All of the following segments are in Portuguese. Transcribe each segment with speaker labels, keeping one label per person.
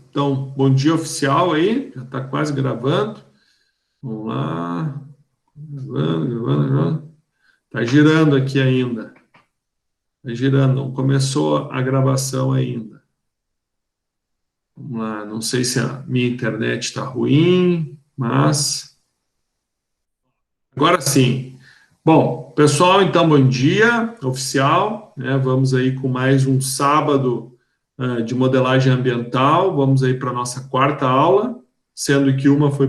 Speaker 1: Então, bom dia oficial aí, já está quase gravando. Vamos lá. Gravando. Está girando aqui ainda. Está girando, não começou a gravação ainda. Vamos lá, não sei se a minha internet está ruim, mas agora sim. Bom, pessoal, então, bom dia oficial, né? Vamos aí com mais um sábado de modelagem ambiental. Vamos aí para a nossa quarta aula, sendo que uma foi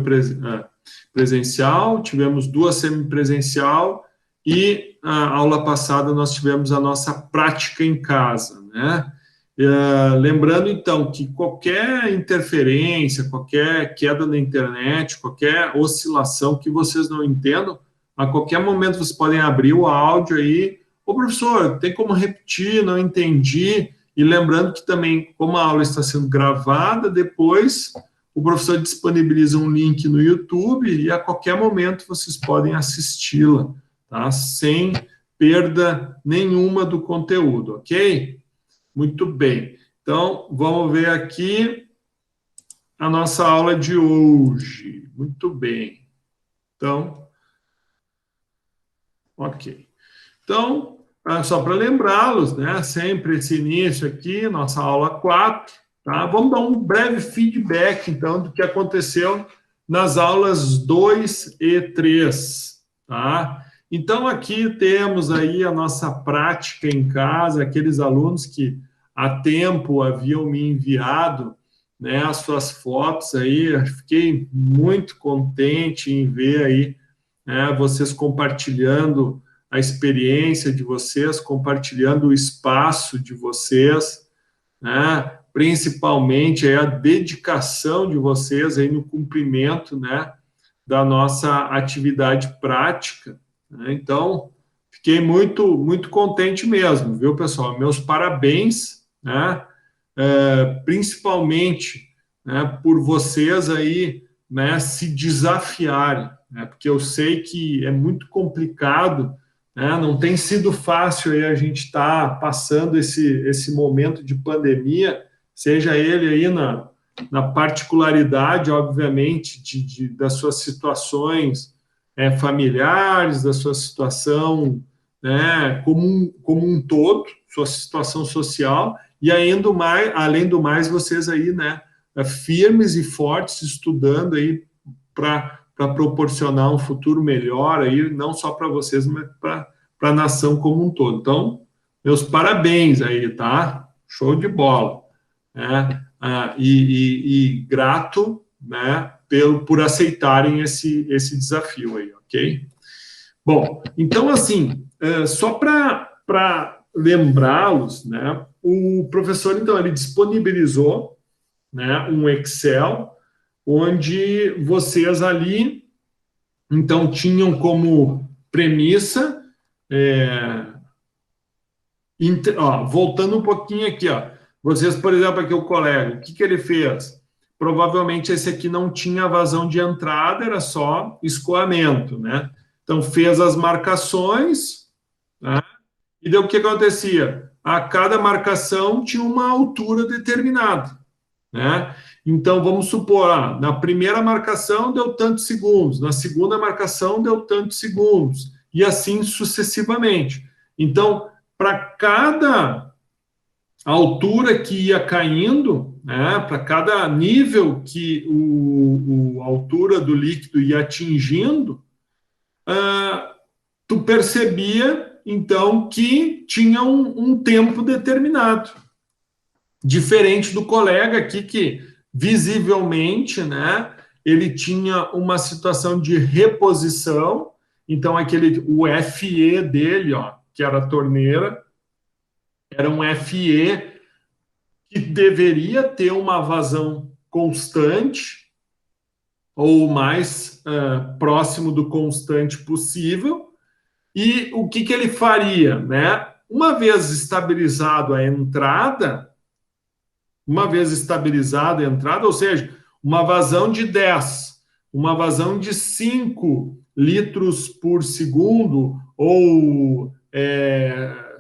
Speaker 1: presencial, tivemos duas semipresencial e a aula passada nós tivemos a nossa prática em casa, né? Lembrando, então, que qualquer interferência, qualquer queda na internet, qualquer oscilação que vocês não entendam, a qualquer momento vocês podem abrir o áudio aí. Ô, professor, tem como repetir? Não entendi. E lembrando que também, como a aula está sendo gravada, depois o professor disponibiliza um link no YouTube e a qualquer momento vocês podem assisti-la, tá? Sem perda nenhuma do conteúdo, ok? Muito bem. Então, vamos ver aqui a nossa aula de hoje. Muito bem. Então, ok. Então, só para lembrá-los, né? Sempre esse início aqui, nossa aula 4, tá? Vamos dar um breve feedback, então, do que aconteceu nas aulas 2 e 3, tá? Então, aqui temos aí a nossa prática em casa, aqueles alunos que há tempo haviam me enviado, né, as suas fotos aí, eu fiquei muito contente em ver aí, né, vocês compartilhando a experiência de vocês, compartilhando o espaço de vocês, né? Principalmente aí a dedicação de vocês aí no cumprimento, né, da nossa atividade prática, né? Então, fiquei muito contente mesmo, viu, pessoal? Meus parabéns, né? Principalmente, né, por vocês aí, né, se desafiarem, né? Porque eu sei que é muito complicado, né? Não tem sido fácil aí a gente estar passando esse momento de pandemia, seja ele aí na particularidade, obviamente, das suas situações familiares, da sua situação, né, como um todo, sua situação social, e ainda mais, além do mais, vocês aí, né, firmes e fortes, estudando aí para proporcionar um futuro melhor aí, não só para vocês, mas para a nação como um todo. Então, meus parabéns aí, tá? Show de bola. Né? E grato, né, por aceitarem esse desafio aí, ok? Bom, então, assim, só para lembrá-los, né, o professor, então, ele disponibilizou, né, um Excel, onde vocês ali, então, tinham como premissa, voltando um pouquinho aqui, ó, vocês, por exemplo, aqui o colega, o que ele fez? Provavelmente esse aqui não tinha vazão de entrada, era só escoamento, né? Então, fez as marcações, né? E daí o que acontecia? A cada marcação tinha uma altura determinada, né? Então, vamos supor, na primeira marcação deu tantos segundos, na segunda marcação deu tantos segundos, e assim sucessivamente. Então, para cada altura que ia caindo, né, para cada nível que a altura do líquido ia atingindo, tu percebia, então, que tinha um tempo determinado. Diferente do colega aqui, que visivelmente, né, ele tinha uma situação de reposição, então o FE dele, ó, que era a torneira, era um FE que deveria ter uma vazão constante, ou o mais próximo do constante possível, e o que ele faria, né? Uma vez estabilizado a entrada, ou seja, uma vazão de 10, uma vazão de 5 litros por segundo, ou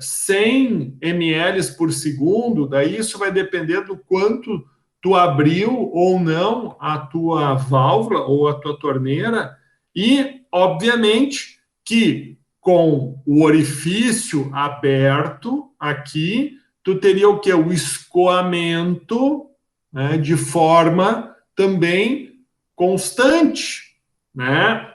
Speaker 1: 100 ml por segundo, daí isso vai depender do quanto tu abriu ou não a tua válvula ou a tua torneira, e, obviamente, que com o orifício aberto aqui, tu teria o que? O escoamento, né, de forma também constante, né?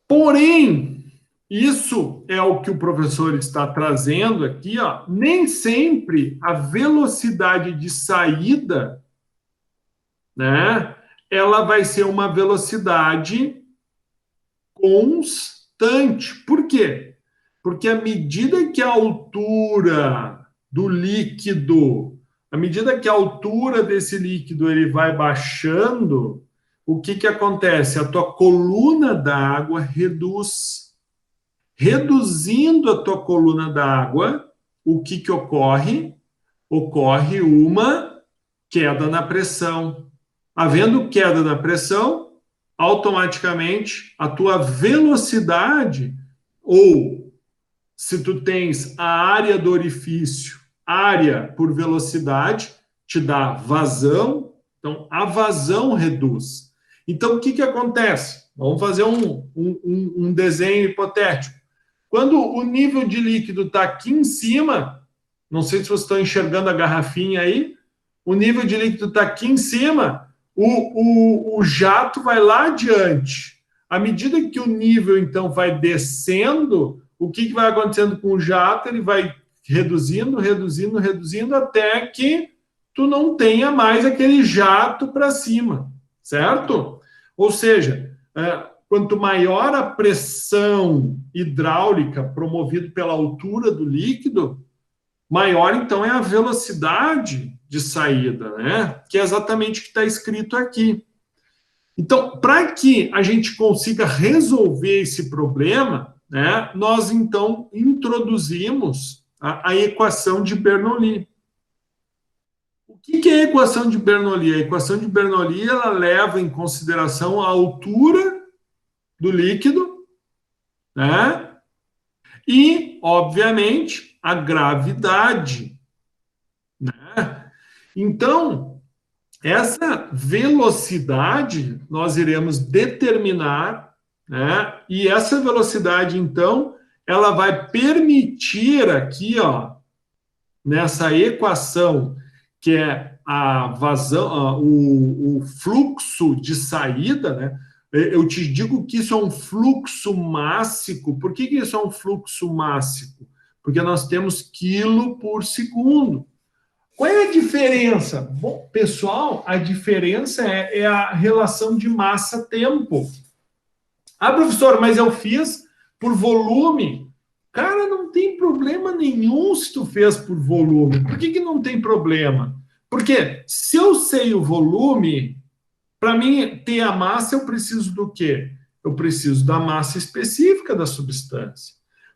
Speaker 1: Porém, isso é o que o professor está trazendo aqui, ó. Nem sempre a velocidade de saída, né, ela vai ser uma velocidade constante. Por quê? Porque à medida que a altura do líquido, à medida que a altura desse líquido ele vai baixando, o que acontece? A tua coluna d'água reduz. Reduzindo a tua coluna d'água, o que ocorre? Ocorre uma queda na pressão. Havendo queda na pressão, automaticamente a tua velocidade, ou se tu tens a área do orifício, área por velocidade, te dá vazão, então a vazão reduz. Então o que acontece? Vamos fazer um desenho hipotético. Quando o nível de líquido está aqui em cima, não sei se vocês estão enxergando a garrafinha aí, o nível de líquido está aqui em cima, o jato vai lá adiante. À medida que o nível, então, vai descendo, o que vai acontecendo com o jato? Ele vai reduzindo, reduzindo, reduzindo, até que tu não tenha mais aquele jato para cima, certo? Ou seja, quanto maior a pressão hidráulica promovida pela altura do líquido, maior, então, é a velocidade de saída, né? Que é exatamente o que está escrito aqui. Então, para que a gente consiga resolver esse problema, né, nós, então, introduzimos a equação de Bernoulli. O que é a equação de Bernoulli? A equação de Bernoulli, ela leva em consideração a altura do líquido, né? E, obviamente, a gravidade, né? Então, essa velocidade nós iremos determinar, né? E essa velocidade, então, ela vai permitir aqui, ó, nessa equação, que é a vazão, o fluxo de saída, né? Eu te digo que isso é um fluxo mássico. Por que isso é um fluxo mássico? Porque nós temos quilo por segundo. Qual é a diferença? Bom, pessoal, a diferença é a relação de massa-tempo. Ah, professor, mas eu fiz por volume. Cara, não tem problema nenhum se tu fez por volume. Por que não tem problema? Porque se eu sei o volume, para mim ter a massa, eu preciso do quê? Eu preciso da massa específica da substância.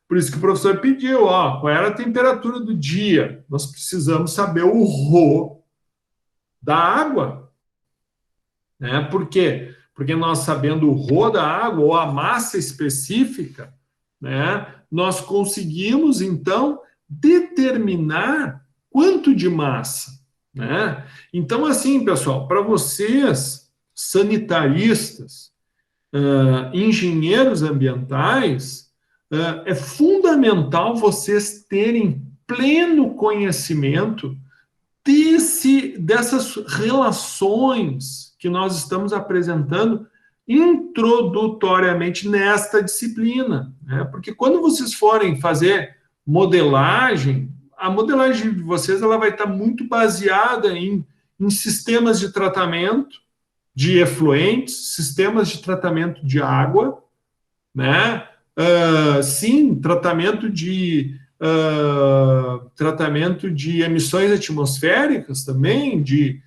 Speaker 1: Por isso que o professor pediu, ó, qual era a temperatura do dia. Nós precisamos saber o ρ da água. Né? Por quê? Porque nós sabendo o ρ da água, ou a massa específica, né, nós conseguimos, então, determinar quanto de massa. Né? Então, assim, pessoal, para vocês, sanitaristas, engenheiros ambientais, é fundamental vocês terem pleno conhecimento dessas relações que nós estamos apresentando introdutoriamente nesta disciplina, né? Porque quando vocês forem fazer modelagem, a modelagem de vocês ela vai estar muito baseada em sistemas de tratamento de efluentes, sistemas de tratamento de água, né? Sim, tratamento de emissões atmosféricas também, de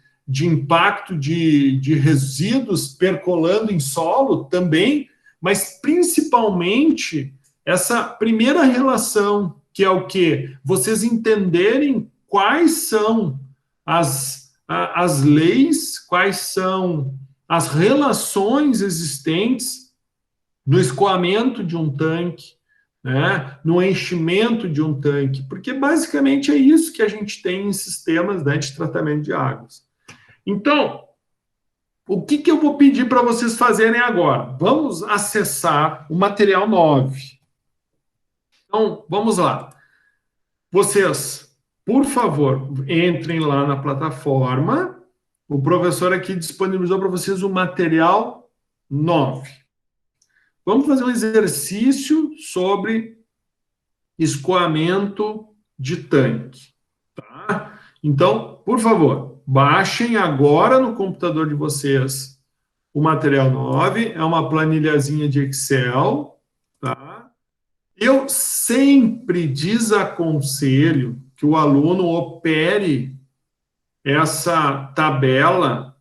Speaker 1: impacto de resíduos percolando em solo também, mas principalmente essa primeira relação, que é o quê? Vocês entenderem quais são as leis, quais são as relações existentes no escoamento de um tanque, né, no enchimento de um tanque, porque basicamente é isso que a gente tem em sistemas, né, de tratamento de águas. Então, o que, que eu vou pedir para vocês fazerem agora? Vamos acessar o material 9. Então, vamos lá. Vocês, por favor, entrem lá na plataforma. O professor aqui disponibilizou para vocês o material 9. Vamos fazer um exercício sobre escoamento de tanque. Tá? Então, por favor, baixem agora no computador de vocês o material 9. É uma planilhazinha de Excel. Tá? Eu sempre desaconselho que o aluno opere essa tabela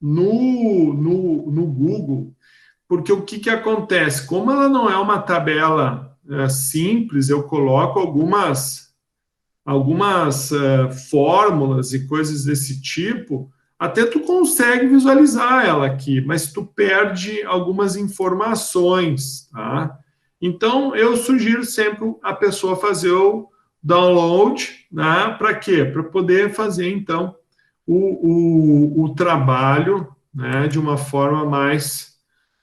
Speaker 1: no Google, porque o que, que acontece? Como ela não é uma tabela simples, eu coloco algumas fórmulas e coisas desse tipo, até tu consegue visualizar ela aqui, mas tu perde algumas informações, tá? Então, eu sugiro sempre a pessoa fazer o download, né? Para quê? Para poder fazer, então, o trabalho, né, de uma forma mais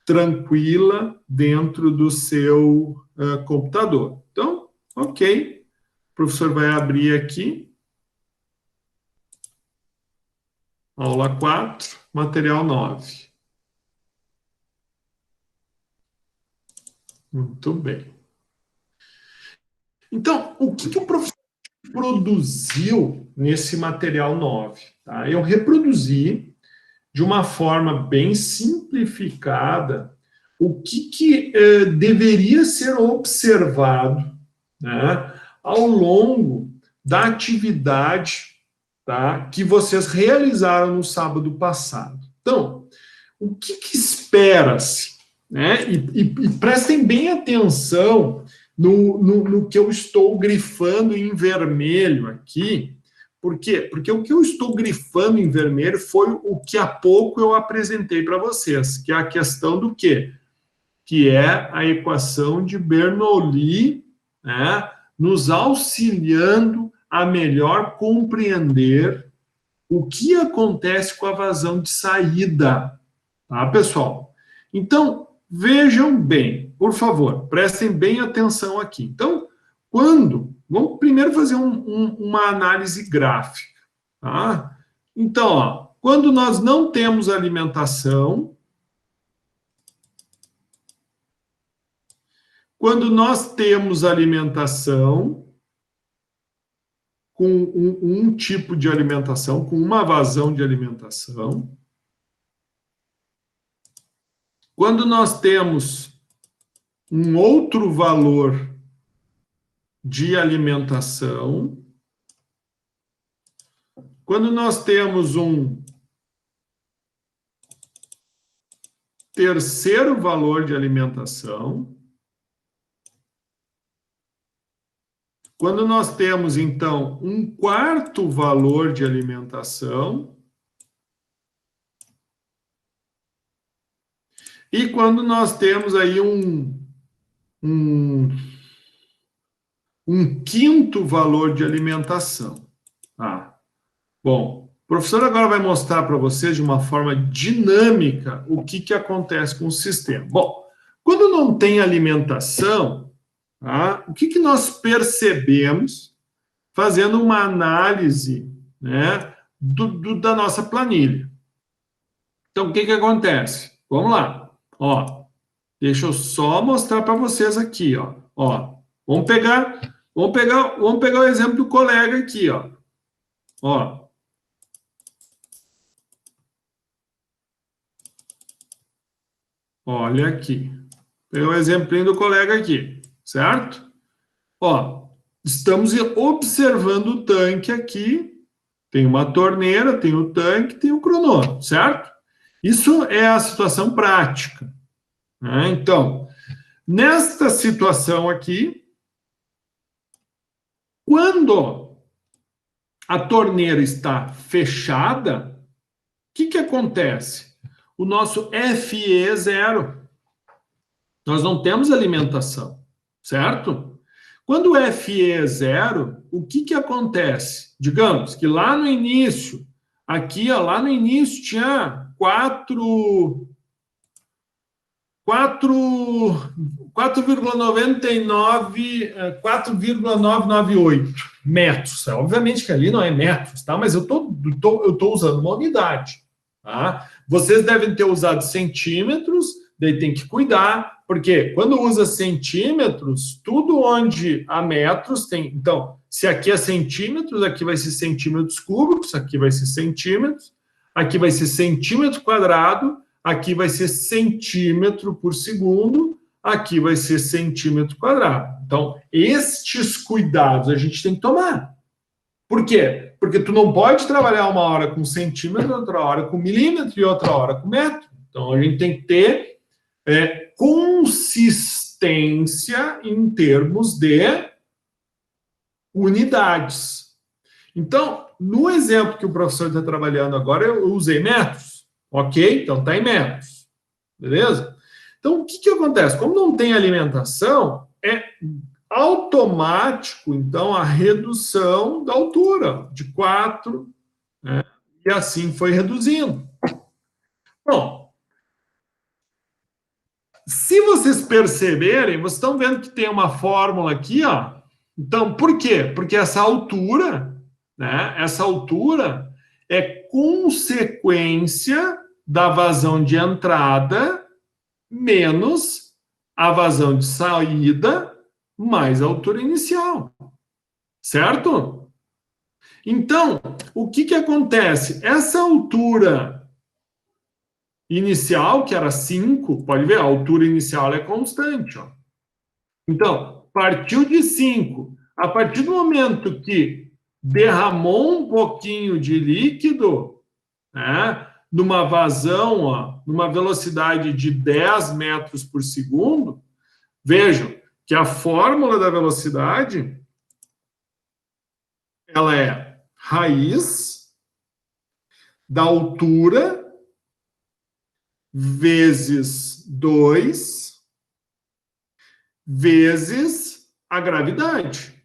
Speaker 1: tranquila dentro do seu computador. Então, ok, o professor vai abrir aqui, aula 4, material 9. Muito bem. Então, o que, que o professor produziu nesse material 9? Tá? Eu reproduzi de uma forma bem simplificada o que deveria ser observado, né, ao longo da atividade, tá, que vocês realizaram no sábado passado. Então, o que, que espera-se? Né? E prestem bem atenção no que eu estou grifando em vermelho aqui. Por quê? Porque o que eu estou grifando em vermelho foi o que há pouco eu apresentei para vocês, que é a questão do quê? Que é a equação de Bernoulli, né, nos auxiliando a melhor compreender o que acontece com a vazão de saída. Tá, pessoal? Então, vejam bem, por favor, prestem bem atenção aqui. Então, vamos primeiro fazer uma análise gráfica. Tá? Então, ó, quando nós não temos alimentação, quando nós temos alimentação, com um tipo de alimentação, com uma vazão de alimentação, quando nós temos um outro valor de alimentação, quando nós temos um terceiro valor de alimentação, quando nós temos, então, um quarto valor de alimentação, e quando nós temos aí um quinto valor de alimentação. Tá? Bom, o professor agora vai mostrar para vocês de uma forma dinâmica o que, que acontece com o sistema. Bom, quando não tem alimentação, tá, o que, que nós percebemos fazendo uma análise, né, da nossa planilha? Então, o que, que acontece? Vamos lá. Ó, deixa eu só mostrar para vocês aqui. Ó, vamos pegar o exemplo do colega aqui. Ó, olha aqui. Pegar o exemplinho do colega aqui, certo? Ó, estamos observando o tanque aqui. Tem uma torneira, tem o tanque, tem o cronômetro, certo? Isso é a situação prática. Né? Então, nesta situação aqui, quando a torneira está fechada, o que, que acontece? O nosso FE é zero. Nós não temos alimentação. certo? Quando o FE é zero, o que acontece? Digamos que lá no início, aqui, ó, lá no início tinha 4,998 metros. Obviamente que ali não é metros, tá? Mas eu tô usando uma unidade. Tá? Vocês devem ter usado centímetros, daí tem que cuidar, porque quando usa centímetros, tudo onde há metros tem. Então, se aqui é centímetros, aqui vai ser centímetros cúbicos, aqui vai ser centímetros, aqui vai ser centímetro quadrado, aqui vai ser centímetro por segundo, aqui vai ser centímetro quadrado. Então, estes cuidados a gente tem que tomar. Por quê? Porque tu não pode trabalhar uma hora com centímetro, outra hora com milímetro e outra hora com metro. Então, a gente tem que ter consistência em termos de unidades. Então, no exemplo que o professor está trabalhando agora, eu usei metros. Ok? Então, está em metros. Beleza? Então, o que acontece? Como não tem alimentação, é automático, então, a redução da altura de 4, né? E assim foi reduzindo. Bom, se vocês perceberem, vocês estão vendo que tem uma fórmula aqui, ó. Então, por quê? Porque essa altura, né? Essa altura é consequência da vazão de entrada menos a vazão de saída mais a altura inicial. Certo? Então, o que acontece? Essa altura inicial, que era 5, pode ver, a altura inicial é constante. Ó. Então, partiu de 5. A partir do momento que derramou um pouquinho de líquido, né, numa vazão, ó, numa velocidade de 10 metros por segundo, vejam que a fórmula da velocidade ela é raiz da altura vezes 2 vezes a gravidade,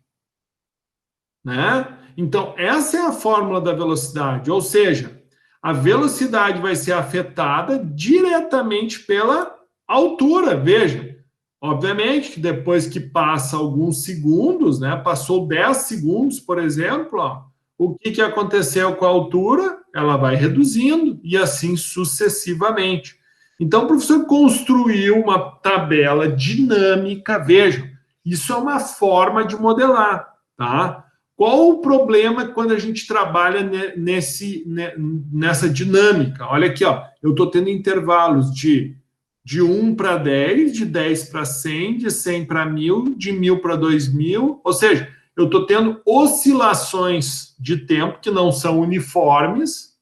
Speaker 1: né? Então, essa é a fórmula da velocidade, ou seja, a velocidade vai ser afetada diretamente pela altura, veja. Obviamente que depois que passa alguns segundos, né? Passou 10 segundos, por exemplo, ó, o que aconteceu com a altura? Ela vai reduzindo e assim sucessivamente. Então, o professor construiu uma tabela dinâmica. Vejam, isso é uma forma de modelar, tá? Qual o problema quando a gente trabalha nessa dinâmica? Olha aqui, ó, eu estou tendo intervalos de 1 para 10, de 10 para 100, de 100 para 1000, de 1000 para 2000, ou seja, eu estou tendo oscilações de tempo que não são uniformes,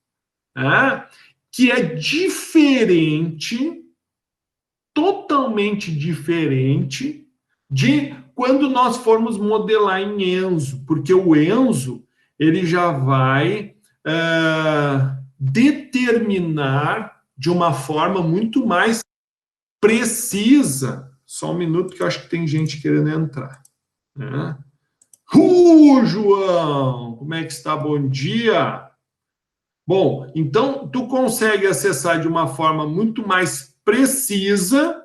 Speaker 1: né? Que é diferente, totalmente diferente de quando nós formos modelar em Enzo, porque o Enzo ele já vai determinar de uma forma muito mais precisa. Só um minuto que eu acho que tem gente querendo entrar. Né? João! Como é que está? Bom dia! Bom, então tu consegue acessar de uma forma muito mais precisa,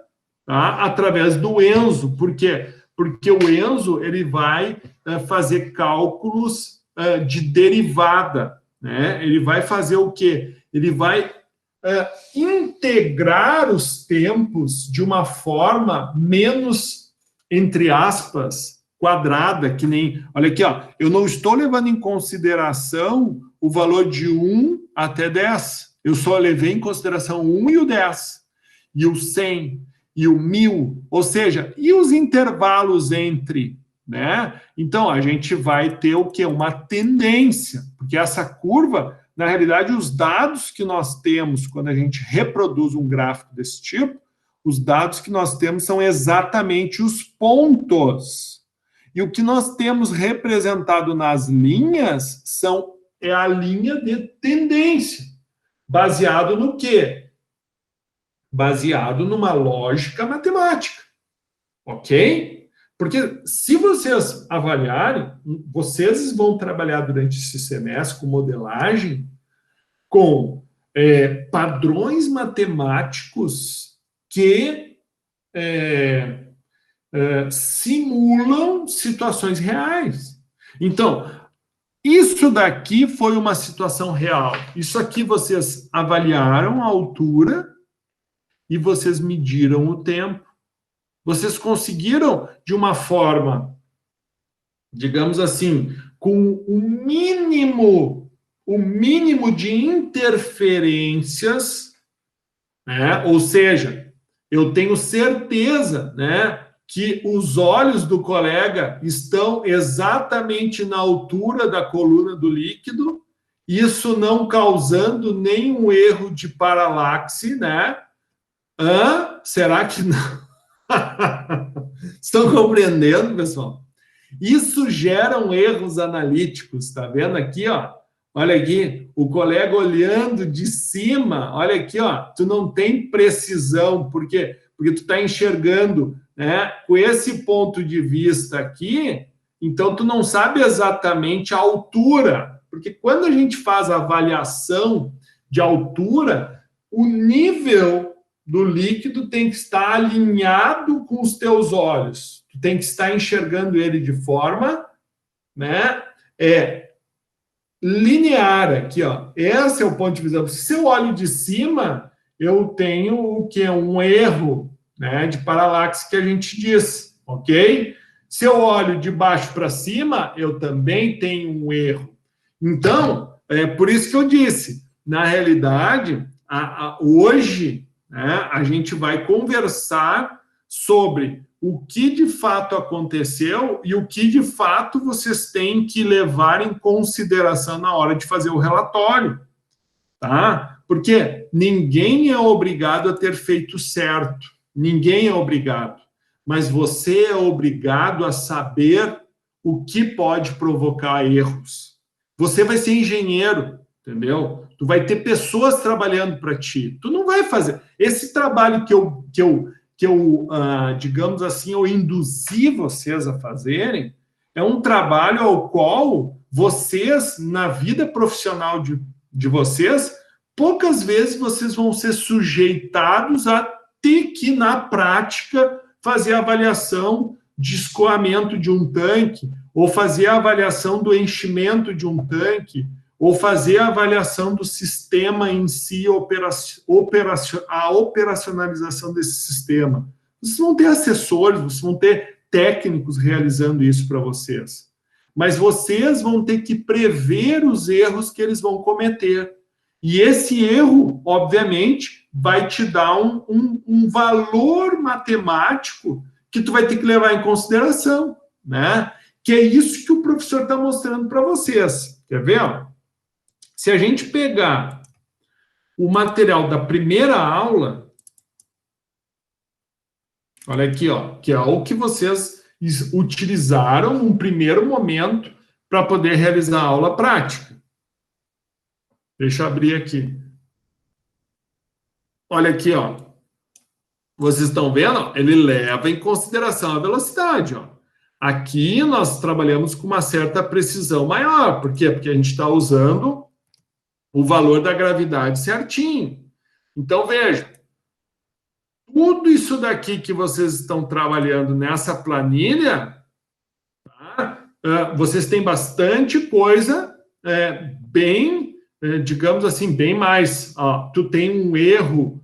Speaker 1: tá? Através do Enzo. Por quê? Porque o Enzo ele vai fazer cálculos de derivada. Né? Ele vai fazer o quê? Ele vai integrar os tempos de uma forma menos, entre aspas, quadrada, que nem... Olha aqui, ó, eu não estou levando em consideração o valor de 1 até 10. Eu só levei em consideração o 1 e o 10, e o 100, e o 1000, ou seja, e os intervalos entre, né? Então, a gente vai ter o quê? Uma tendência, porque essa curva, na realidade, os dados que nós temos quando a gente reproduz um gráfico desse tipo, os dados que nós temos são exatamente os pontos. E o que nós temos representado nas linhas é a linha de tendência. Baseado no quê? Baseado numa lógica matemática. Ok? Porque se vocês avaliarem, vocês vão trabalhar durante esse semestre com modelagem, com padrões matemáticos que simulam situações reais. Então, isso daqui foi uma situação real. Isso aqui vocês avaliaram a altura e vocês mediram o tempo. Vocês conseguiram, de uma forma, digamos assim, com o mínimo de interferências, né? Ou seja, eu tenho certeza, né, que os olhos do colega estão exatamente na altura da coluna do líquido, isso não causando nenhum erro de paralaxe, né? Será que não? Estão compreendendo, pessoal? Isso geram erros analíticos, tá vendo aqui, ó? Olha aqui, o colega olhando de cima, olha aqui, ó, tu não tem precisão, por quê? Porque tu está enxergando, né, com esse ponto de vista aqui, então tu não sabe exatamente a altura, porque quando a gente faz a avaliação de altura, o nível do líquido tem que estar alinhado com os teus olhos, tu tem que estar enxergando ele de forma, né, linear aqui, ó. Esse é o ponto de visão. Se eu olho de cima, eu tenho o que? Um erro, né, de paralaxe que a gente diz, ok? Se eu olho de baixo para cima, eu também tenho um erro. Então, é por isso que eu disse, na realidade, hoje, né, a gente vai conversar sobre o que de fato aconteceu e o que de fato vocês têm que levar em consideração na hora de fazer o relatório, tá? Porque ninguém é obrigado a ter feito certo, ninguém é obrigado, mas você é obrigado a saber o que pode provocar erros. Você vai ser engenheiro, entendeu? Tu vai ter pessoas trabalhando para ti. Tu não vai fazer esse trabalho que eu digamos assim, eu induzi vocês a fazerem, é um trabalho ao qual vocês, na vida profissional de vocês, poucas vezes vocês vão ser sujeitados a ter que, na prática, fazer a avaliação de escoamento de um tanque, ou fazer a avaliação do enchimento de um tanque, ou fazer a avaliação do sistema em si, a operacionalização desse sistema. Vocês vão ter assessores, vocês vão ter técnicos realizando isso para vocês. Mas vocês vão ter que prever os erros que eles vão cometer. E esse erro, obviamente, vai te dar um valor matemático que tu vai ter que levar em consideração, né? Que é isso que o professor está mostrando para vocês. Quer ver? Se a gente pegar o material da primeira aula, olha aqui, ó, que é o que vocês utilizaram num primeiro momento para poder realizar a aula prática. Deixa eu abrir aqui. Olha aqui, ó. Vocês estão vendo? Ó, ele leva em consideração a velocidade, ó. Aqui nós trabalhamos com uma certa precisão maior. Por quê? Porque a gente está usando o valor da gravidade certinho. Então, veja, tudo isso daqui que vocês estão trabalhando nessa planilha, tá? Vocês têm bastante coisa bem, digamos assim, bem mais. Ó, tu tem um erro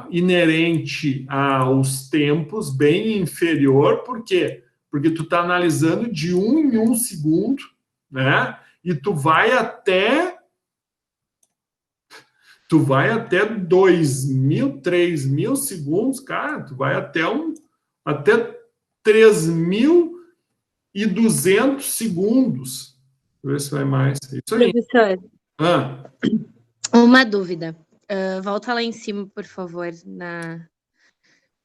Speaker 1: inerente aos tempos bem inferior, por quê? Porque tu está analisando de 1 em 1 segundo, né? E tu vai até 2.000, 3.000 segundos, cara, tu vai até 3.200 segundos. Deixa eu ver se vai mais. É isso aí.
Speaker 2: Professor, uma dúvida. Volta lá em cima, por favor.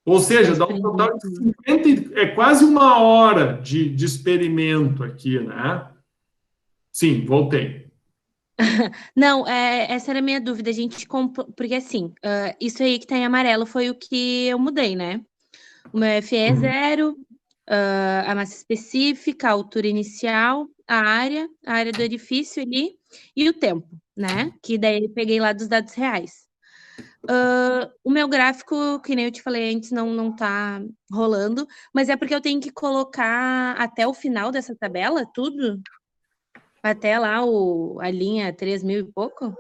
Speaker 1: Ou seja, dá um total de 50, quase 1 hora de experimento aqui, né? Sim, voltei.
Speaker 2: Não, essa era a minha dúvida, porque assim, isso aí que tá em amarelo foi o que eu mudei, né? O meu FE é 0, a massa específica, a altura inicial, a área do edifício ali e o tempo, né? Que daí eu peguei lá dos dados reais. O meu gráfico, que nem eu te falei antes, não tá rolando, mas é porque eu tenho que colocar até o final dessa tabela, tudo? Até lá a linha 3.000 e pouco?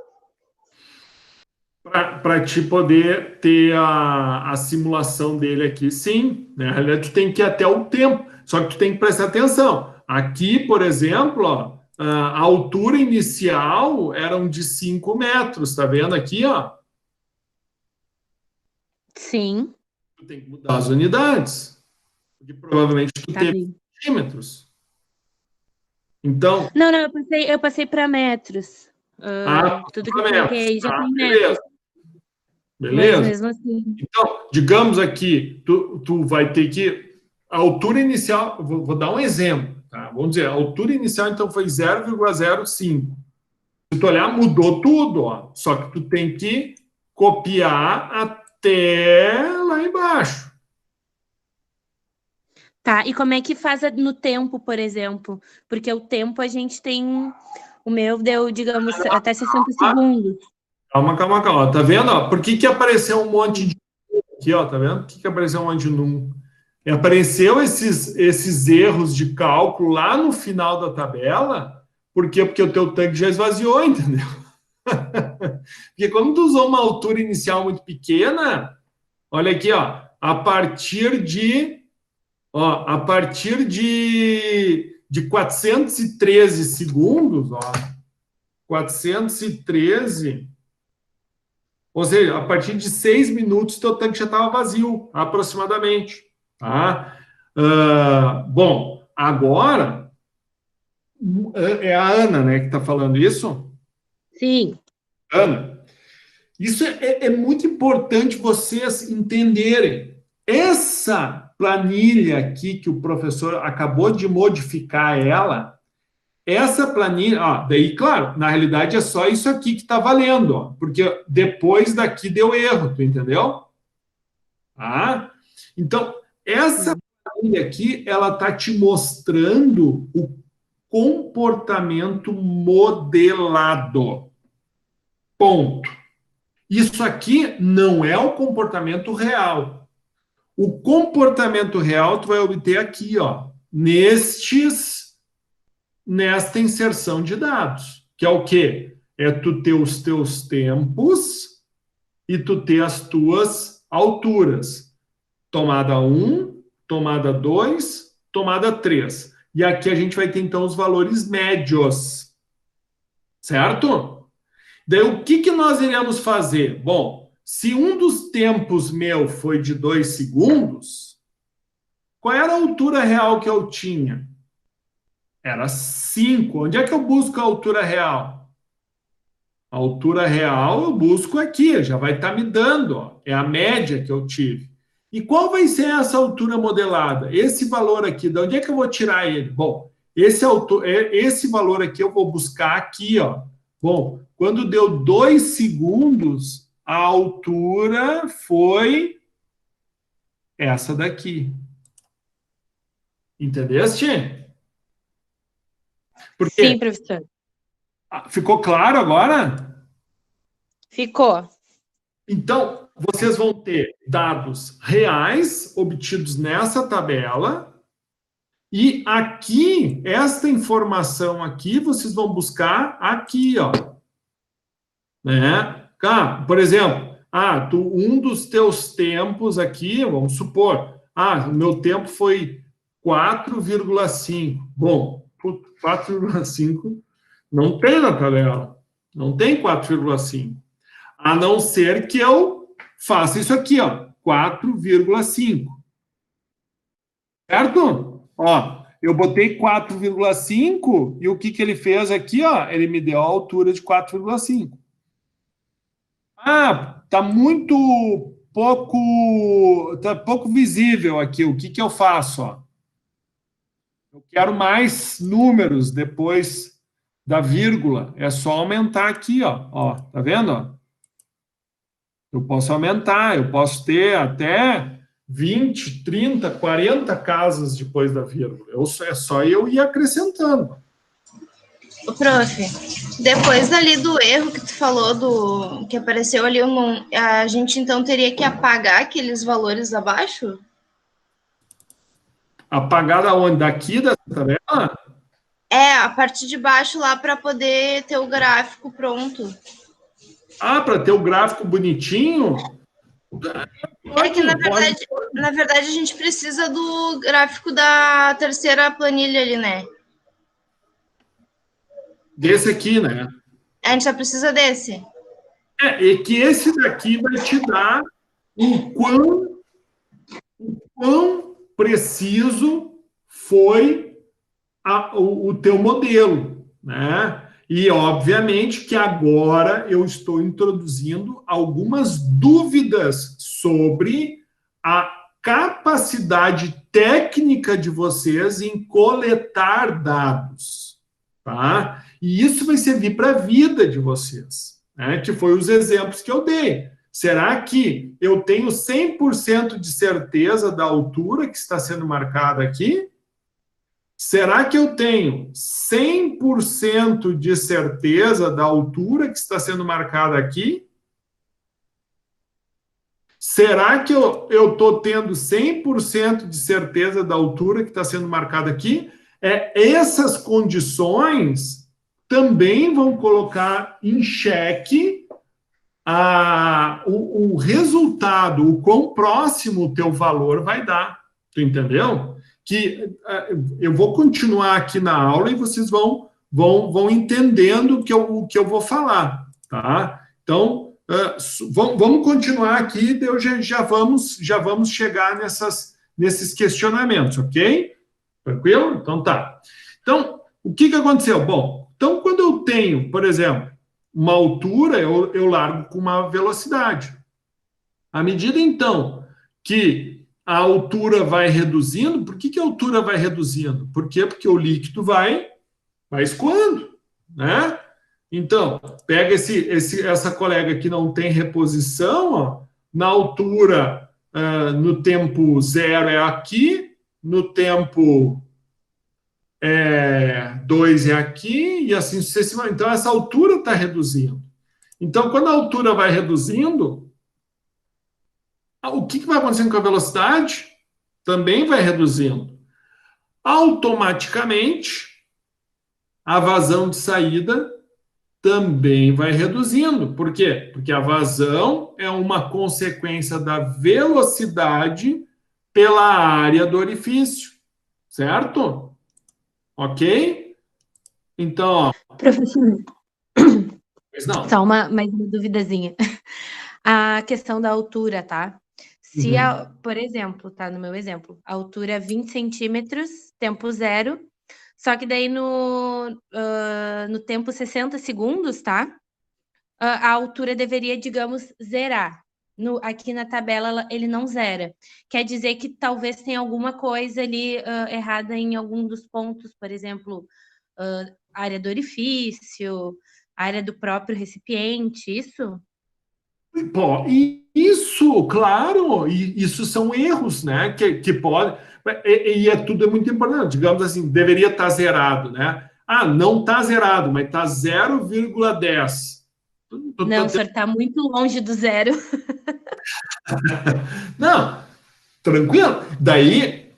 Speaker 1: Para te poder ter a simulação dele aqui, sim. Né? Na realidade, tu tem que ir até o tempo, só que tu tem que prestar atenção. Aqui, por exemplo, ó, a altura inicial eram de 5 metros, tá vendo aqui, ó?
Speaker 2: Sim,
Speaker 1: Tu tem que mudar as unidades, porque provavelmente tu
Speaker 2: tá
Speaker 1: teve
Speaker 2: bem.
Speaker 1: centímetros. Então,
Speaker 2: Não, eu passei para metros. Tudo que eu
Speaker 1: metros.
Speaker 2: coloquei já
Speaker 1: Ah,
Speaker 2: tem metros,
Speaker 1: beleza,
Speaker 2: mas
Speaker 1: beleza.
Speaker 2: mesmo assim.
Speaker 1: Então, digamos aqui, tu vai ter que. A altura inicial, vou dar um exemplo, tá? Vamos dizer, a altura inicial então foi 0,05. Se tu olhar, mudou tudo, ó. Só que tu tem que copiar até lá embaixo.
Speaker 2: Tá, e como é que faz no tempo, por exemplo? Porque o tempo a gente tem. O meu deu, digamos, até 60 segundos.
Speaker 1: Calma, calma, calma. Tá vendo? Ó? Por que que apareceu um monte de aqui, ó? Tá vendo? Por que que apareceu um monte de número? E apareceu esses erros de cálculo lá no final da tabela. Por quê? Porque o teu tanque já esvaziou, entendeu? Porque quando tu usou uma altura inicial muito pequena, olha aqui, ó, a partir de 413 segundos, ó, 413, ou seja, a partir de 6 minutos, teu tanque já estava vazio, aproximadamente. Tá? Bom, agora é a Ana, né, que está falando isso?
Speaker 2: Sim.
Speaker 1: Ana, isso é muito importante vocês entenderem. Essa planilha aqui que o professor acabou de modificar essa planilha, ó, daí, claro, na realidade é só isso aqui que está valendo, ó, porque depois daqui deu erro, tu entendeu? Ah, então, essa
Speaker 2: Hum.
Speaker 1: planilha aqui, ela está te mostrando o comportamento modelado. Ponto. Isso aqui não é o comportamento real. O comportamento real tu vai obter aqui, ó, nesta inserção de dados, que é o quê? É tu ter os teus tempos e tu ter as tuas alturas. Tomada 1, tomada 2, tomada 3. E aqui a gente vai ter então os valores médios. Certo? Daí o que nós iremos fazer? Bom, se um dos tempos meu foi de 2 segundos, qual era a altura real que eu tinha? Era 5. Onde é que eu busco a altura real? A altura real eu busco aqui, já vai estar me dando, ó, é a média que eu tive. E qual vai ser essa altura modelada? Esse valor aqui, de onde é que eu vou tirar ele? Bom, esse valor aqui eu vou buscar aqui, ó. Bom, quando deu 2 segundos, a altura foi essa daqui. Entendeste?
Speaker 2: Sim,
Speaker 1: Porque
Speaker 2: professor.
Speaker 1: ficou claro agora?
Speaker 2: Ficou.
Speaker 1: Então, vocês vão ter dados reais obtidos nessa tabela e aqui, esta informação aqui, vocês vão buscar aqui, ó. Né? Por exemplo, um dos teus tempos aqui, vamos supor, o meu tempo foi 4,5. Bom, 4,5 não tem na tabela. Não tem 4,5. A não ser que eu faça isso aqui, ó, 4,5. Certo? Ó, eu botei 4,5 e o que ele fez aqui, ó? Ele me deu a altura de 4,5. Tá pouco visível aqui. O que eu faço, ó? Eu quero mais números depois da vírgula. É só aumentar aqui, ó. Tá vendo? Ó? Eu posso aumentar, eu posso ter até 20, 30, 40 casas depois da vírgula. É só eu ir acrescentando.
Speaker 3: Ô, prof, depois ali do erro que tu falou, que apareceu ali, a gente então teria que apagar aqueles valores abaixo?
Speaker 1: Apagar da onde? Daqui dessa tabela?
Speaker 3: A parte de baixo lá para poder ter o gráfico pronto.
Speaker 1: Ah, para ter o gráfico bonitinho?
Speaker 3: É que, na verdade, a gente precisa do gráfico da terceira planilha ali, né?
Speaker 1: Desse aqui, né?
Speaker 3: A gente só precisa desse.
Speaker 1: E que esse daqui vai te dar o quão preciso foi o teu modelo, né? E, obviamente, que agora eu estou introduzindo algumas dúvidas sobre a capacidade técnica de vocês em coletar dados, tá? E isso vai servir para a vida de vocês, né? Que foi os exemplos que eu dei. Será que eu tenho 100% de certeza da altura que está sendo marcada aqui? Será que eu tenho 100% de certeza da altura que está sendo marcada aqui? Será que eu estou tendo 100% de certeza da altura que está sendo marcada aqui? Essas condições também vão colocar em xeque o resultado, o quão próximo o teu valor vai dar. Tu entendeu? Que eu vou continuar aqui na aula e vocês vão entendendo o que eu vou falar, tá? Então, vamos continuar aqui, já vamos chegar nesses questionamentos, ok? Tranquilo? Então tá. Então, o que aconteceu? Bom, então quando eu tenho, por exemplo, uma altura, eu largo com uma velocidade. À medida, então, que a altura vai reduzindo, por que a altura vai reduzindo? Por quê? Porque o líquido vai escoando, né? Então, pega essa colega que não tem reposição, ó, na altura, no tempo zero é aqui, no tempo 2 é aqui, e assim sucessivamente. Então, essa altura está reduzindo. Então, quando a altura vai reduzindo, o que vai acontecendo com a velocidade? Também vai reduzindo. Automaticamente, a vazão de saída também vai reduzindo. Por quê? Porque a vazão é uma consequência da velocidade pela área do orifício, certo? Ok? Então, ó.
Speaker 2: Professor,
Speaker 1: Pois não.
Speaker 2: só mais uma duvidazinha. A questão da altura, tá? Se, por exemplo, tá no meu exemplo, a altura é 20 centímetros, tempo zero, só que daí no tempo 60 segundos, tá? A altura deveria, digamos, zerar. Aqui na tabela ele não zera. Quer dizer que talvez tenha alguma coisa ali errada em algum dos pontos, por exemplo, área do orifício, área do próprio recipiente, isso?
Speaker 1: Pô, isso, claro, isso são erros, né? Que pode. E tudo é muito importante. Digamos assim, deveria estar zerado, né? Ah, não está zerado, mas está 0,10.
Speaker 2: Não, o senhor está muito longe do zero.
Speaker 1: Não, tranquilo. Daí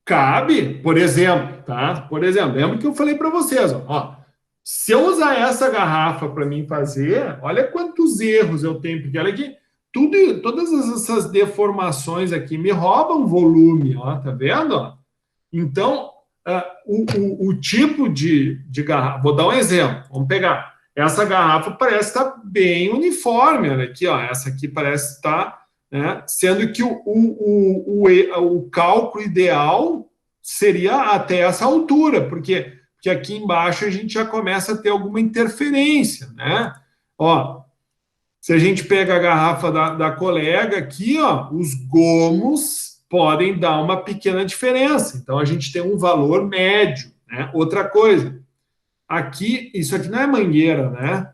Speaker 1: cabe, por exemplo, tá? Por exemplo, lembra que eu falei para vocês, ó, se eu usar essa garrafa para mim fazer, olha quantos erros eu tenho, porque olha aqui, todas essas deformações aqui me roubam volume, ó, tá vendo? Ó? Então, o tipo de garrafa, vou dar um exemplo, vamos pegar. Essa garrafa parece estar bem uniforme, olha aqui, ó, essa aqui parece estar, né, sendo que o cálculo ideal seria até essa altura, porque aqui embaixo a gente já começa a ter alguma interferência, né? Ó, se a gente pega a garrafa da colega aqui, ó, os gomos podem dar uma pequena diferença. Então, a gente tem um valor médio, né? Outra coisa, aqui, isso aqui não é mangueira, né?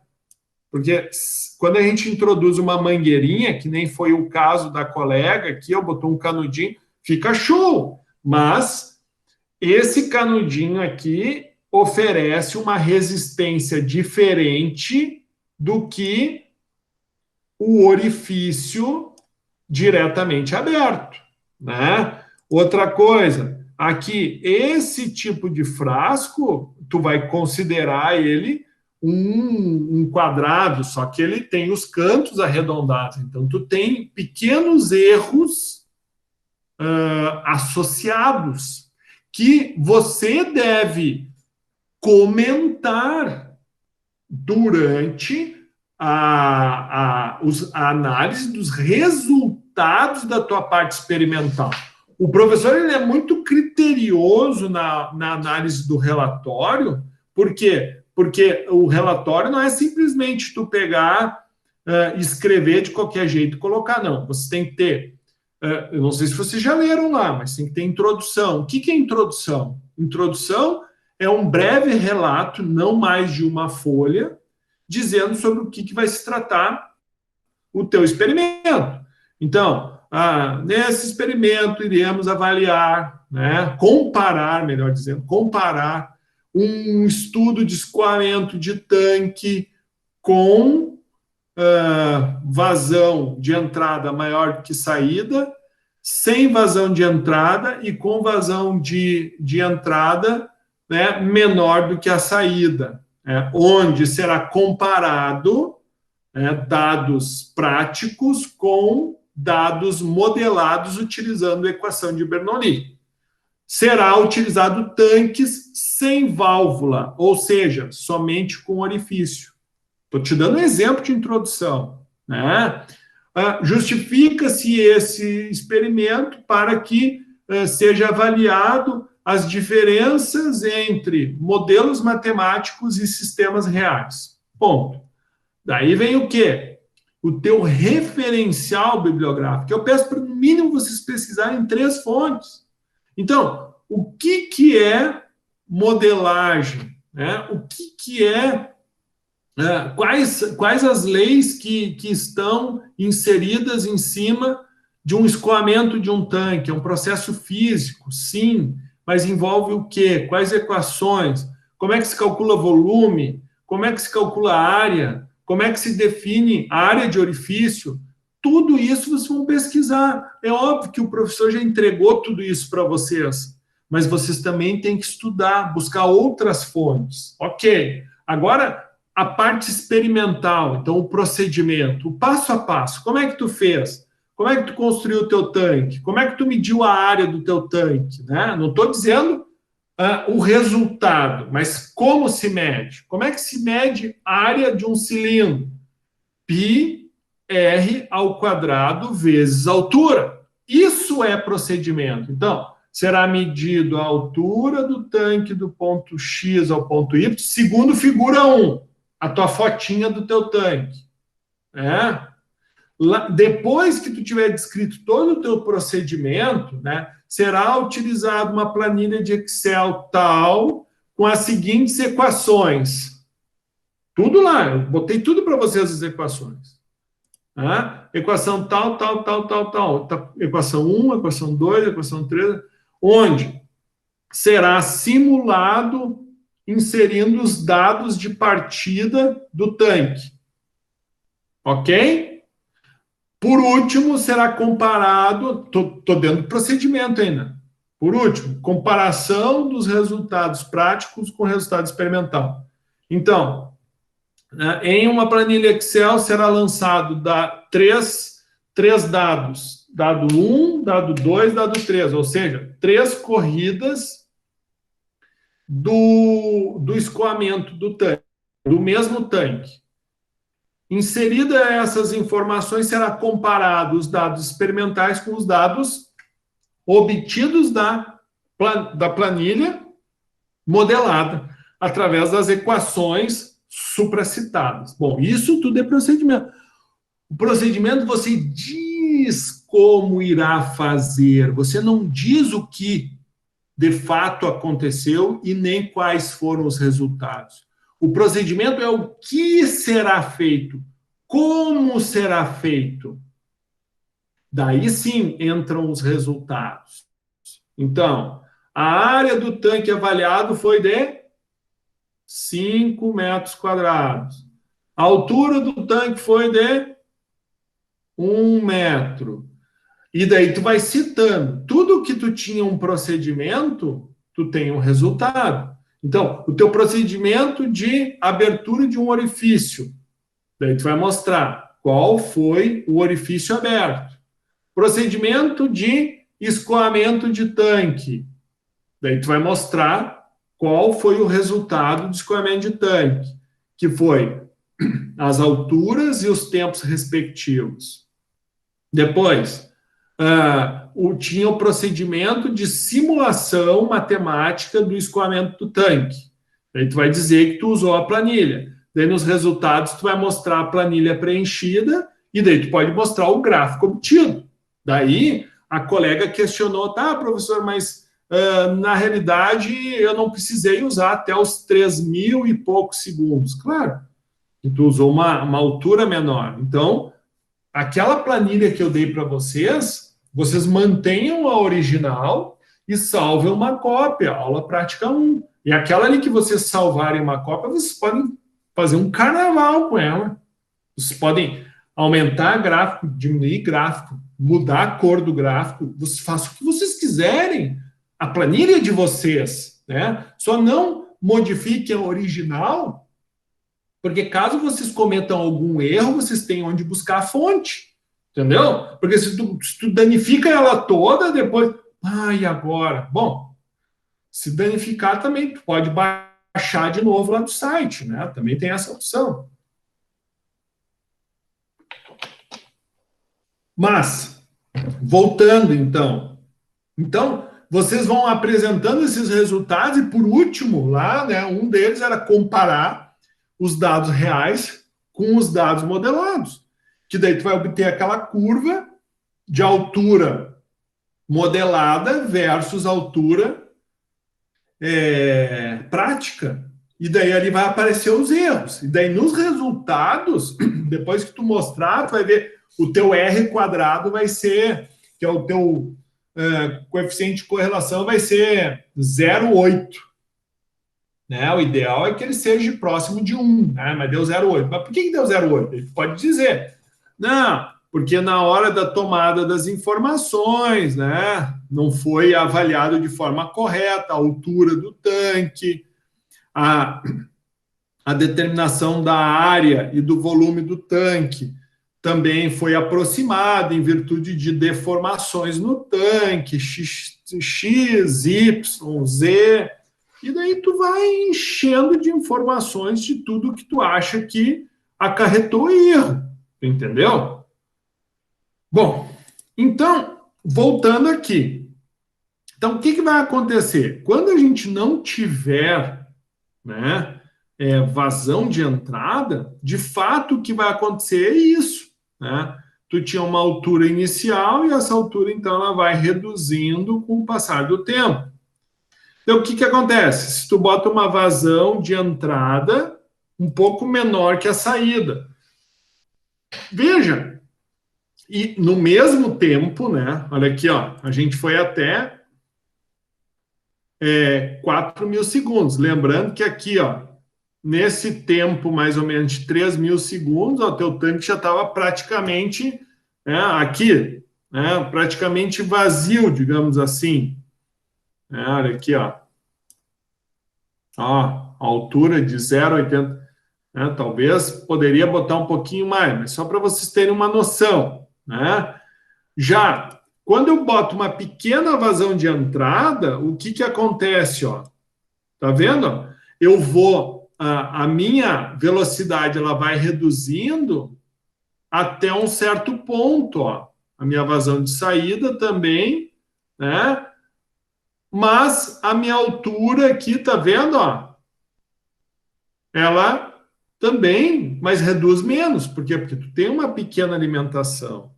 Speaker 1: Porque quando a gente introduz uma mangueirinha, que nem foi o caso da colega aqui, eu botou um canudinho, fica show. Mas esse canudinho aqui oferece uma resistência diferente do que o orifício diretamente aberto, né? Outra coisa, aqui, esse tipo de frasco, tu vai considerar ele um quadrado, só que ele tem os cantos arredondados. Então, tu tem pequenos erros associados que você deve comentar durante a análise dos resultados da tua parte experimental. O professor ele é muito criterioso na análise do relatório. Por quê? Porque o relatório não é simplesmente tu pegar, escrever de qualquer jeito e colocar, não. Você tem que ter, eu não sei se vocês já leram lá, mas tem que ter introdução. O que é introdução? Introdução é um breve relato, não mais de uma folha, dizendo sobre o que vai se tratar o teu experimento. Então, nesse experimento iremos avaliar, né, comparar, melhor dizendo, comparar um estudo de escoamento de tanque com vazão de entrada maior do que saída, sem vazão de entrada e com vazão de entrada, né, menor do que a saída, onde será comparado dados práticos com dados modelados utilizando a equação de Bernoulli. Será utilizado tanques sem válvula, ou seja, somente com orifício. Estou te dando um exemplo de introdução, né? Justifica-se esse experimento para que seja avaliado as diferenças entre modelos matemáticos e sistemas reais. Ponto. Daí vem o quê? O teu referencial bibliográfico. Eu peço para, no mínimo, vocês pesquisarem 3 fontes. Então, o que é modelagem? Né? O que é... quais as leis que estão inseridas em cima de um escoamento de um tanque? É um processo físico, sim, mas envolve o quê? Quais equações? Como é que se calcula volume? Como é que se calcula área? Como é que se define a área de orifício? Tudo isso vocês vão pesquisar. É óbvio que o professor já entregou tudo isso para vocês, mas vocês também têm que estudar, buscar outras fontes. Ok. Agora, a parte experimental, então o procedimento, o passo a passo. Como é que tu fez? Como é que tu construiu o teu tanque? Como é que tu mediu a área do teu tanque? Né? Não estou dizendo o resultado, mas como se mede? Como é que se mede a área de um cilindro? Πr ao quadrado vezes a altura. Isso é procedimento. Então, será medido a altura do tanque do ponto X ao ponto Y, segundo figura 1, a tua fotinha do teu tanque. Depois que tu tiver descrito todo o teu procedimento, né, será utilizada uma planilha de Excel tal, com as seguintes equações. Tudo lá, eu botei tudo para vocês as equações. Equação tal. Equação 1, equação 2, equação 3, onde será simulado inserindo os dados de partida do tanque. Ok? Por último, será comparado, estou dentro do procedimento ainda. Por último, comparação dos resultados práticos com o resultado experimental. Então, em uma planilha Excel será lançado três dados. Dado 1, dado 2, dado 3. Ou seja, 3 corridas do escoamento do tanque, do mesmo tanque. Inserida essas informações, será comparado os dados experimentais com os dados obtidos da planilha modelada, através das equações supracitadas. Bom, isso tudo é procedimento. O procedimento você diz como irá fazer, você não diz o que de fato aconteceu e nem quais foram os resultados. O procedimento é o que será feito, como será feito. Daí sim entram os resultados. Então, a área do tanque avaliado foi de 5 metros quadrados. A altura do tanque foi de 1 metro. E daí tu vai citando. Tudo que tu tinha um procedimento, tu tem um resultado. Então, o teu procedimento de abertura de um orifício. Daí tu vai mostrar qual foi o orifício aberto. Procedimento de escoamento de tanque. Daí tu vai mostrar qual foi o resultado do escoamento de tanque, que foi as alturas e os tempos respectivos. Depois, tinha o procedimento de simulação matemática do escoamento do tanque. Daí tu vai dizer que tu usou a planilha. Daí nos resultados tu vai mostrar a planilha preenchida e daí tu pode mostrar o gráfico obtido. Daí a colega questionou, tá, professor, mas na realidade eu não precisei usar até os 3.000 e poucos segundos. Claro, que tu usou uma altura menor. Então, aquela planilha que eu dei para vocês, vocês mantenham a original e salvem uma cópia, aula prática 1. E aquela ali que vocês salvarem uma cópia, vocês podem fazer um carnaval com ela. Vocês podem aumentar gráfico, diminuir gráfico, mudar a cor do gráfico, vocês façam o que vocês quiserem. A planilha é de vocês, né? Só não modifiquem a original, porque caso vocês cometam algum erro, vocês têm onde buscar a fonte, entendeu? Porque se tu danifica ela toda, depois... e agora? Bom, se danificar também, tu pode baixar de novo lá do site, né? Também tem essa opção. Mas, voltando então. Então, vocês vão apresentando esses resultados e, por último, lá, né, um deles era comparar os dados reais com os dados modelados. Que daí tu vai obter aquela curva de altura modelada versus altura prática. E daí ali vai aparecer os erros. E daí nos resultados, depois que tu mostrar, tu vai ver o teu R quadrado vai ser, que é o teu coeficiente de correlação, vai ser 0,8. Né? O ideal é que ele seja próximo de 1, né? Mas deu 0,8. Mas por que deu 0,8? Ele pode dizer, não, porque na hora da tomada das informações, né, não foi avaliado de forma correta a altura do tanque, a determinação da área e do volume do tanque também foi aproximada em virtude de deformações no tanque, X, Y, Z, e daí tu vai enchendo de informações de tudo que tu acha que acarretou erro, entendeu? Bom, então, voltando aqui. Então, o que vai acontecer? Quando a gente não tiver, né, vazão de entrada, de fato o que vai acontecer é isso, né? Tu tinha uma altura inicial e essa altura, então, ela vai reduzindo com o passar do tempo. Então, o que acontece? Se tu bota uma vazão de entrada um pouco menor que a saída. Veja, e no mesmo tempo, né? Olha aqui, ó, a gente foi até 4.000 segundos. Lembrando que aqui, ó, nesse tempo mais ou menos de 3.000 segundos, o teu tanque já estava praticamente aqui, né, praticamente vazio, digamos assim. Olha aqui, ó, a altura de 0,80, né, talvez poderia botar um pouquinho mais, mas só para vocês terem uma noção, né? Já quando eu boto uma pequena vazão de entrada, o que acontece, ó? Tá vendo? Eu vou, a minha velocidade ela vai reduzindo até um certo ponto, ó. A minha vazão de saída também, né? Mas a minha altura aqui, tá vendo, ó? Ela também, mas reduz menos. Por quê? Porque tu tem uma pequena alimentação.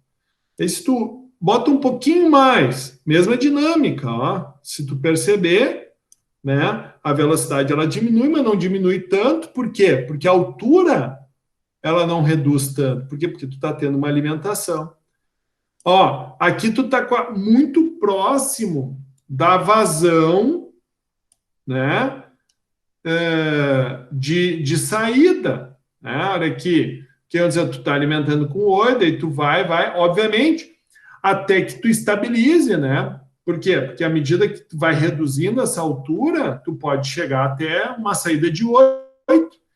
Speaker 1: E se tu bota um pouquinho mais, mesma dinâmica, ó. Se tu perceber, né, a velocidade ela diminui, mas não diminui tanto. Por quê? Porque a altura ela não reduz tanto. Por quê? Porque tu está tendo uma alimentação. Ó, aqui tu está muito próximo da vazão, né, de saída. Né? Olha aqui, quer dizer, tu está alimentando com 8, daí tu vai, obviamente, até que tu estabilize, né? Por quê? Porque à medida que tu vai reduzindo essa altura, tu pode chegar até uma saída de 8.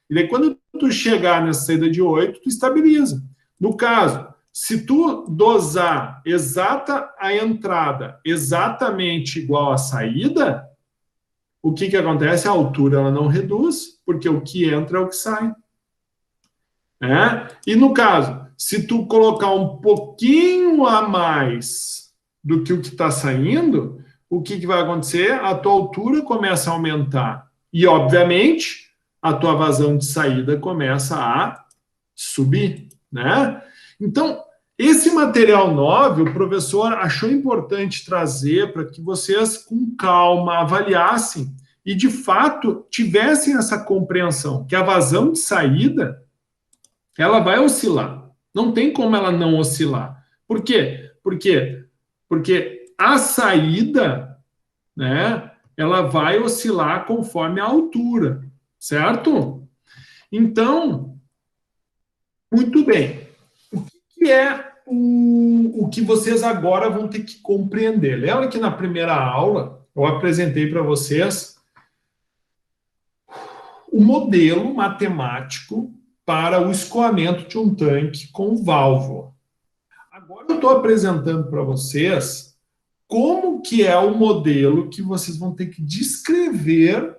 Speaker 1: E daí, quando tu chegar nessa saída de 8, tu estabiliza. No caso, se tu dosar a entrada exatamente igual à saída, o que acontece? A altura ela não reduz, porque o que entra é o que sai. E no caso, se tu colocar um pouquinho a mais do que o que está saindo, o que vai acontecer? A tua altura começa a aumentar. E, obviamente, a tua vazão de saída começa a subir, né? Então, esse material 9, o professor achou importante trazer para que vocês, com calma, avaliassem e, de fato, tivessem essa compreensão que a vazão de saída ela vai oscilar. Não tem como ela não oscilar. Por quê? Porque a saída, né, ela vai oscilar conforme a altura, certo? Então, muito bem. O que é o que vocês agora vão ter que compreender? Lembra que na primeira aula eu apresentei para vocês o modelo matemático para o escoamento de um tanque com válvula. Agora eu estou apresentando para vocês como que é o modelo que vocês vão ter que descrever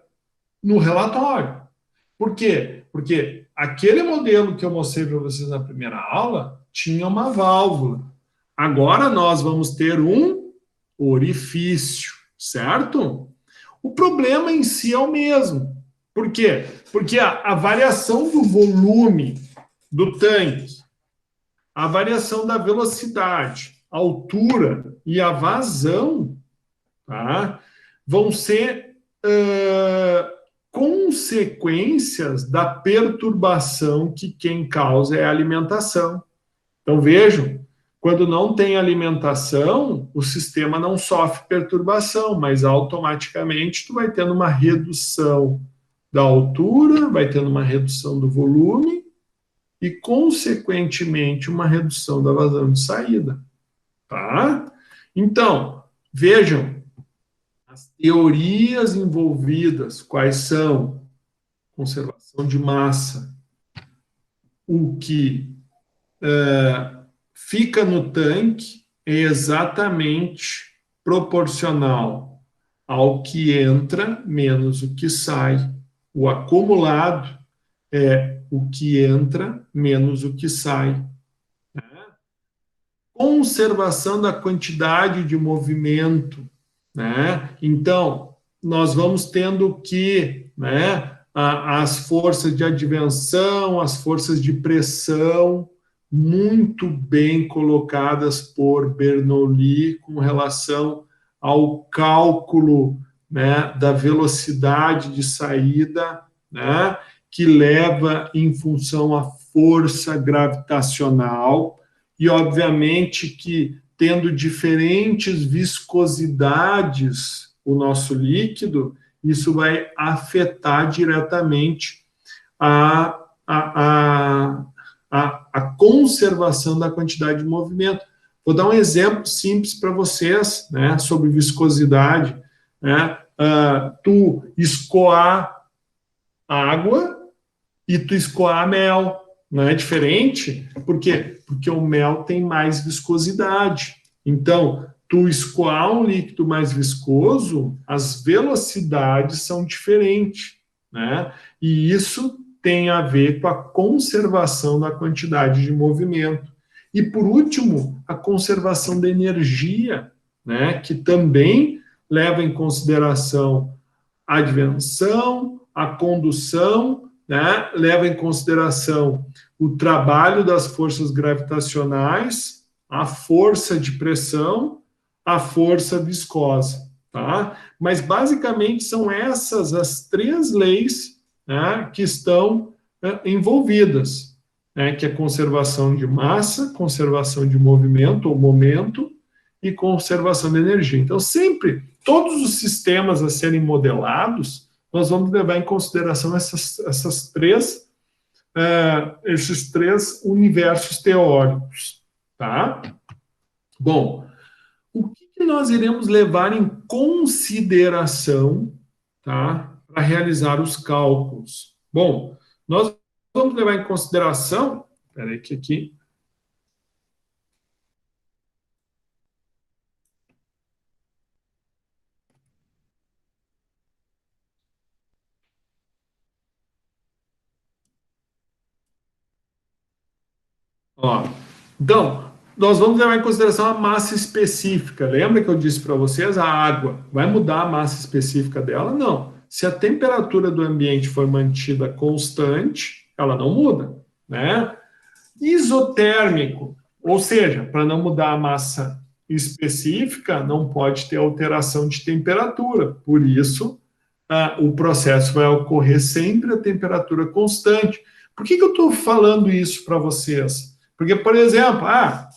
Speaker 1: no relatório. Por quê? Porque aquele modelo que eu mostrei para vocês na primeira aula tinha uma válvula. Agora nós vamos ter um orifício, certo? O problema em si é o mesmo. Por quê? Porque a variação do volume do tanque, a variação da velocidade, a altura e a vazão, tá, vão ser consequências da perturbação que quem causa é a alimentação. Então, vejam, quando não tem alimentação, o sistema não sofre perturbação, mas automaticamente tu vai tendo uma redução da altura, vai tendo uma redução do volume e, consequentemente, uma redução da vazão de saída. Tá? Então, vejam, as teorias envolvidas, quais são? Conservação de massa. O que fica no tanque é exatamente proporcional ao que entra menos o que sai. O acumulado é o que entra menos o que sai. Conservação da quantidade de movimento, né? Então, nós vamos tendo que, né, as forças de advenção, as forças de pressão, muito bem colocadas por Bernoulli com relação ao cálculo, né, da velocidade de saída, né, que leva em função à força gravitacional e, obviamente, que tendo diferentes viscosidades o nosso líquido, isso vai afetar diretamente a conservação da quantidade de movimento. Vou dar um exemplo simples para vocês, né, sobre viscosidade. Né? Tu escoar água e tu escoar mel. Não é diferente? Por quê? Porque o mel tem mais viscosidade. Então, tu escoar um líquido mais viscoso, as velocidades são diferentes, né? E isso tem a ver com a conservação da quantidade de movimento. E, por último, a conservação da energia, né? Que também leva em consideração a advenção, a condução, né? Leva em consideração o trabalho das forças gravitacionais, a força de pressão, a força viscosa. tá? Mas, basicamente, são essas as 3 leis, né, que estão envolvidas, né, que é conservação de massa, conservação de movimento ou momento e conservação de energia. Então, sempre, todos os sistemas a serem modelados, nós vamos levar em consideração esses 3 universos teóricos, tá? Bom, o que nós iremos levar em consideração, tá, para realizar os cálculos? Bom, nós vamos levar em consideração, peraí que aqui, ó, então, nós vamos levar em consideração a massa específica. Lembra que eu disse para vocês, a água vai mudar a massa específica dela? Não. Se a temperatura do ambiente for mantida constante, ela não muda, né? Isotérmico, ou seja, para não mudar a massa específica, não pode ter alteração de temperatura. Por isso, o processo vai ocorrer sempre a temperatura constante. Por que eu estou falando isso para vocês? Porque, por exemplo,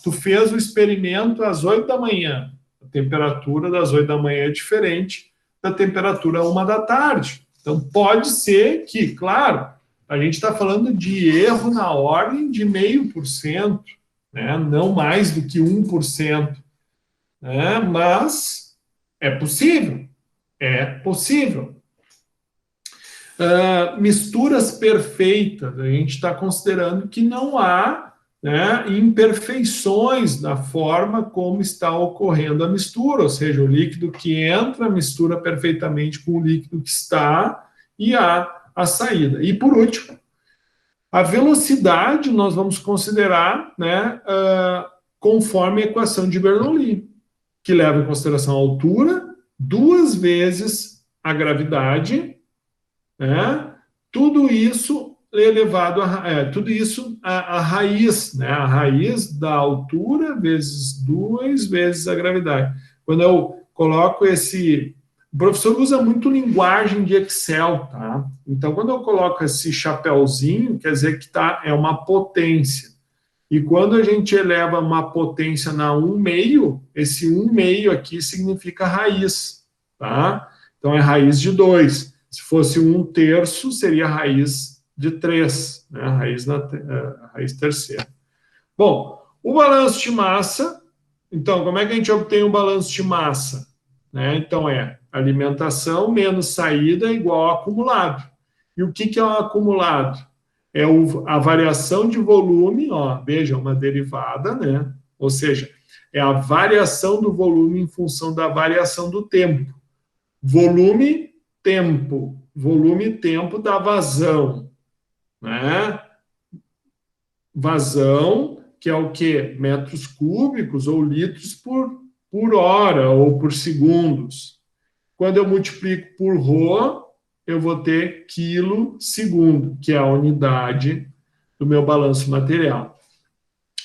Speaker 1: tu fez o experimento às 8 da manhã. A temperatura das 8 da manhã é diferente da temperatura 1 da tarde. Então, pode ser que, claro, a gente está falando de erro na ordem de 0,5%, né? Não mais do que 1%. Né? Mas é possível. É possível. Misturas perfeitas. A gente está considerando que não há, né, imperfeições na forma como está ocorrendo a mistura, ou seja, o líquido que entra mistura perfeitamente com o líquido que está e há a saída. E, por último, a velocidade nós vamos considerar, né, conforme a equação de Bernoulli, que leva em consideração a altura, 2 vezes a gravidade, né, tudo isso elevado tudo isso a raiz, né, a raiz da altura vezes 2 vezes a gravidade. Quando eu coloco o professor usa muito linguagem de Excel, tá? Então, quando eu coloco esse chapéuzinho, quer dizer que é uma potência. E quando a gente eleva uma potência na 1/2, esse 1/2 aqui significa raiz, tá? Então, é raiz de 2. Se fosse 1/3, seria raiz de 3, né? Raiz terceira. Bom, o balanço de massa, então, como é que a gente obtém o balanço de massa? Né? Então, alimentação menos saída igual ao acumulado. E o que é o acumulado? É a variação de volume, veja, uma derivada, né? Ou seja, é a variação do volume em função da variação do tempo. Volume, tempo da vazão, né? Vazão, que é o quê? Metros cúbicos ou litros por hora ou por segundos. Quando eu multiplico por ρ, eu vou ter quilo-segundo, que é a unidade do meu balanço material.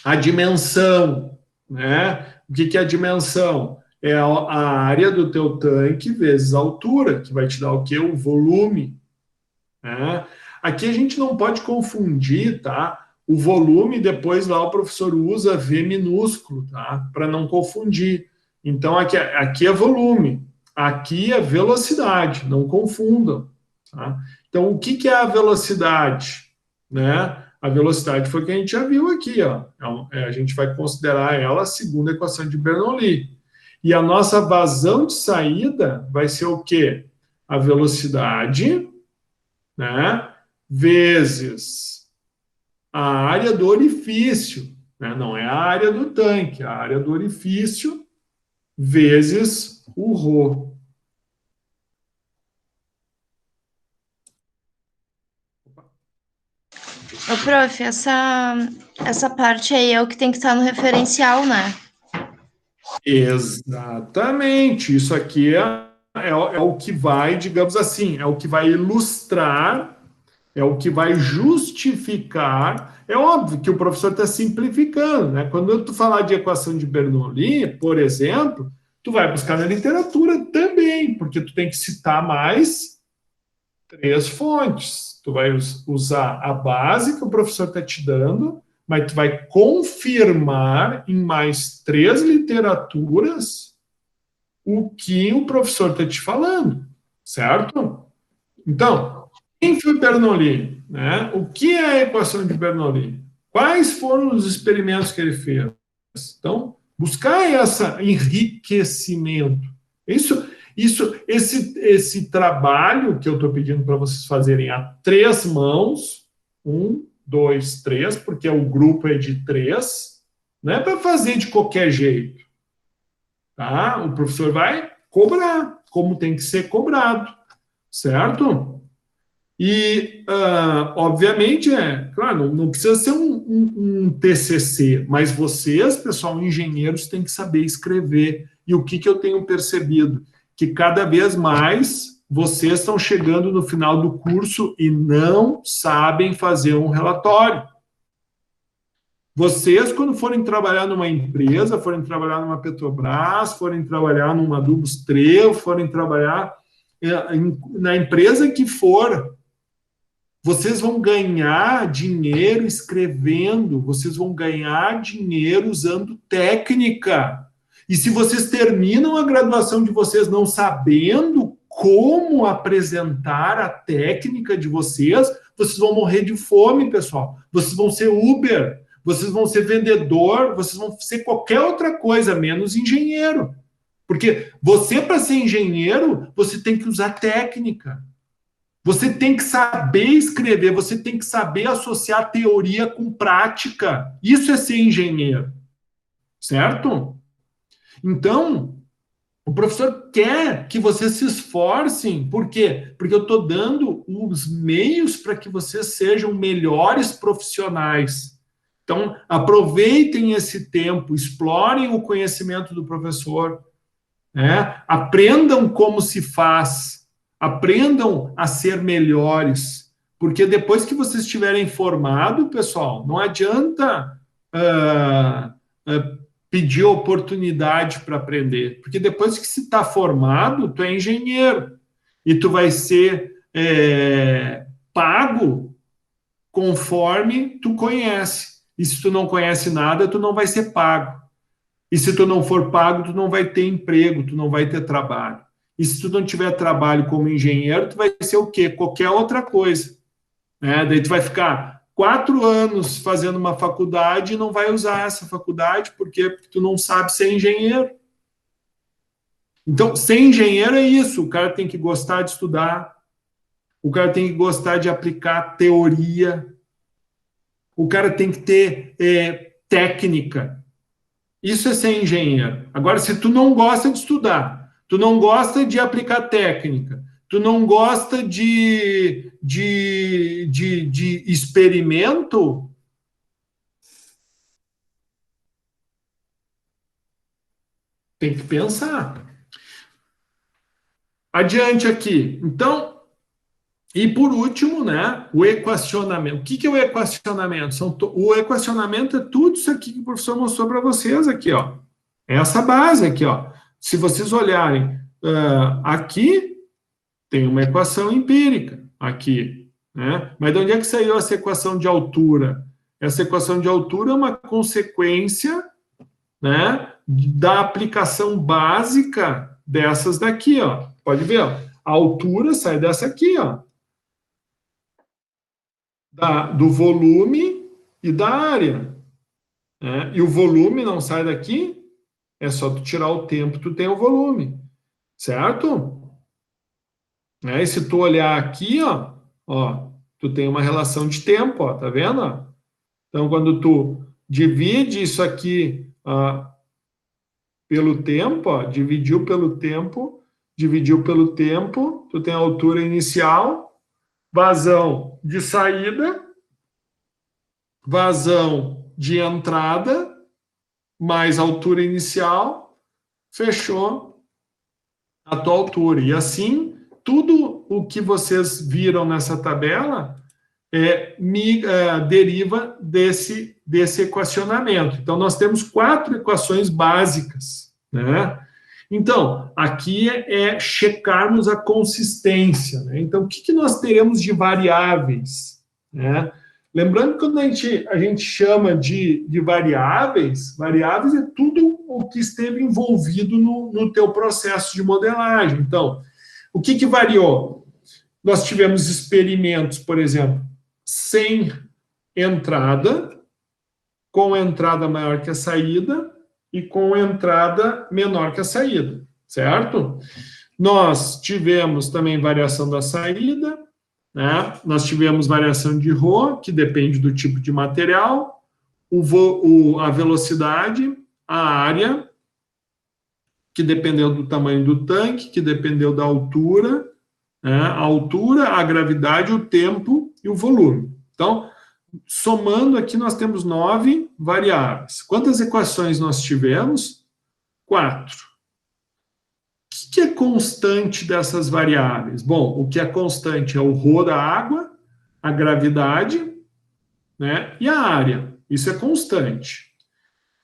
Speaker 1: A dimensão, né? O que é a dimensão? É a área do teu tanque vezes a altura, que vai te dar o quê? O volume. Né? Aqui a gente não pode confundir, tá? O volume, depois lá o professor usa V minúsculo, tá? Para não confundir. Então, aqui é volume, aqui é velocidade, não confundam. Tá? Então, o que é a velocidade? Né? A velocidade foi o que a gente já viu aqui. A gente vai considerar ela segundo a equação de Bernoulli. E a nossa vazão de saída vai ser o quê? A velocidade, né, vezes a área do orifício. Né? Não é a área do tanque, é a área do orifício vezes o ρ.
Speaker 3: Ô, prof, essa parte aí é o que tem que estar no referencial, né?
Speaker 1: Exatamente. Isso aqui é o que vai, digamos assim, é o que vai ilustrar, é o que vai justificar. É óbvio que o professor está simplificando, né? Quando tu falar de equação de Bernoulli, por exemplo, tu vai buscar na literatura também. tem, porque tu tem que citar mais 3 fontes. Tu vai usar a base que o professor está te dando, mas tu vai confirmar em mais 3 literaturas o que o professor está te falando, certo? Então, quem foi Bernoulli? Né? O que é a equação de Bernoulli? Quais foram os experimentos que ele fez? Então, buscar esse enriquecimento. Esse trabalho que eu estou pedindo para vocês fazerem a 3 mãos, 1, 2, 3, porque o grupo é de 3, não é para fazer de qualquer jeito. Tá? O professor vai cobrar, como tem que ser cobrado, certo? E, obviamente, claro, não precisa ser um TCC, mas vocês, pessoal, engenheiros, têm que saber escrever. E o que eu tenho percebido? Que cada vez mais vocês estão chegando no final do curso e não sabem fazer um relatório. Vocês, quando forem trabalhar numa empresa, forem trabalhar numa Petrobras, forem trabalhar numa Adubos Treo, forem trabalhar na empresa que for, vocês vão ganhar dinheiro escrevendo, vocês vão ganhar dinheiro usando técnica. E se vocês terminam a graduação de vocês não sabendo como apresentar a técnica de vocês vão morrer de fome, pessoal. Vocês vão ser Uber, vocês vão ser vendedor, vocês vão ser qualquer outra coisa, menos engenheiro. Porque você, para ser engenheiro, você tem que usar técnica. Você tem que saber escrever, você tem que saber associar teoria com prática. Isso é ser engenheiro. Certo? Então, o professor quer que vocês se esforcem. Por quê? Porque eu estou dando os meios para que vocês sejam melhores profissionais. Então, aproveitem esse tempo, explorem o conhecimento do professor, né? Aprendam como se faz, aprendam a ser melhores, porque depois que vocês estiverem formados, pessoal, não adianta pedir oportunidade para aprender, porque depois que se está formado, tu é engenheiro, e tu vai ser pago conforme tu conhece. E se tu não conhece nada, tu não vai ser pago. E se tu não for pago, tu não vai ter emprego, tu não vai ter trabalho. E se tu não tiver trabalho como engenheiro, tu vai ser o quê? Qualquer outra coisa. Né? Daí tu vai ficar 4 anos fazendo uma faculdade e não vai usar essa faculdade, porque tu não sabe ser engenheiro. Então, ser engenheiro é isso. O cara tem que gostar de estudar, o cara tem que gostar de aplicar teoria, o cara tem que ter técnica. Isso é ser engenheiro. Agora, se tu não gosta de estudar, tu não gosta de aplicar técnica, tu não gosta de experimento, tem que pensar. Adiante aqui. Então, e por último, né, o equacionamento. O que é o equacionamento? O equacionamento é tudo isso aqui que o professor mostrou para vocês aqui, ó. Essa base aqui, ó. Se vocês olharem aqui, tem uma equação empírica aqui, né? Mas de onde é que saiu essa equação de altura? Essa equação de altura é uma consequência, né, da aplicação básica dessas daqui, ó. Pode ver, ó. A altura sai dessa aqui, ó. Do volume e da área. Né? E o volume não sai daqui, é só tu tirar o tempo, tu tem o volume. Certo? E se tu olhar aqui, ó, tu tem uma relação de tempo, ó, tá vendo? Então, quando tu divide isso aqui pelo tempo, ó, dividiu pelo tempo, tu tem a altura inicial, vazão de saída, vazão de entrada, mais altura inicial, fechou a tua altura. E assim, tudo o que vocês viram nessa tabela deriva desse equacionamento. Então, nós temos 4 equações básicas, né? Então, aqui é checarmos a consistência, né? Então, o que nós teremos de variáveis, né? Lembrando que quando a gente chama de variáveis é tudo o que esteve envolvido no teu processo de modelagem. Então, o que variou? Nós tivemos experimentos, por exemplo, sem entrada, com entrada maior que a saída e com entrada menor que a saída, certo? Nós tivemos também variação da saída, né? Nós tivemos variação de ρ, que depende do tipo de material, a velocidade, a área, que dependeu do tamanho do tanque, que dependeu da altura, né? A altura, a gravidade, o tempo e o volume. Então, somando aqui, nós temos 9 variáveis. Quantas equações nós tivemos? 4. O que é constante dessas variáveis? Bom, o que é constante é o ρ da água, a gravidade, né, e a área. Isso é constante.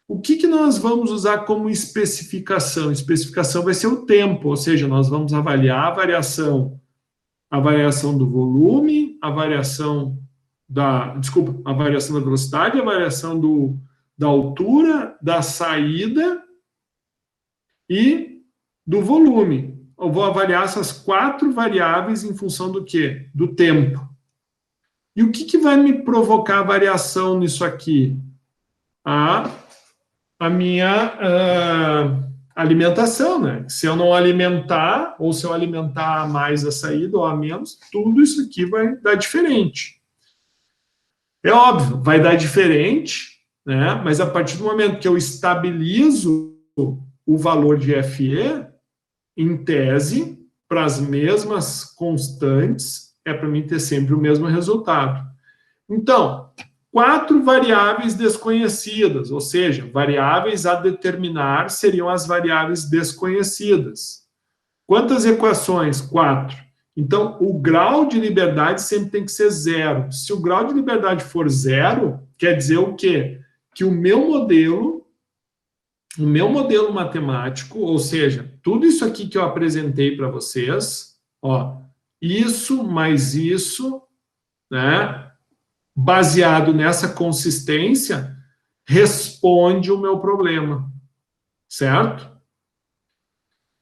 Speaker 1: O que nós vamos usar como especificação? Especificação vai ser o tempo, ou seja, nós vamos avaliar a variação do volume, a variação da velocidade, a variação da altura, da saída e do volume. Eu vou avaliar essas 4 variáveis em função do quê? Do tempo. E o que vai me provocar variação nisso aqui? A minha alimentação, né? Se eu não alimentar, ou se eu alimentar a mais a saída ou a menos, tudo isso aqui vai dar diferente. É óbvio, vai dar diferente, né? Mas a partir do momento que eu estabilizo o valor de FE, em tese, para as mesmas constantes, é para mim ter sempre o mesmo resultado. Então, 4 variáveis desconhecidas, ou seja, variáveis a determinar seriam as variáveis desconhecidas. Quantas equações? 4. Então, o grau de liberdade sempre tem que ser 0. Se o grau de liberdade for 0, quer dizer o quê? Que o meu modelo matemático, ou seja, tudo isso aqui que eu apresentei para vocês, ó, isso mais isso, né, baseado nessa consistência, responde o meu problema, certo?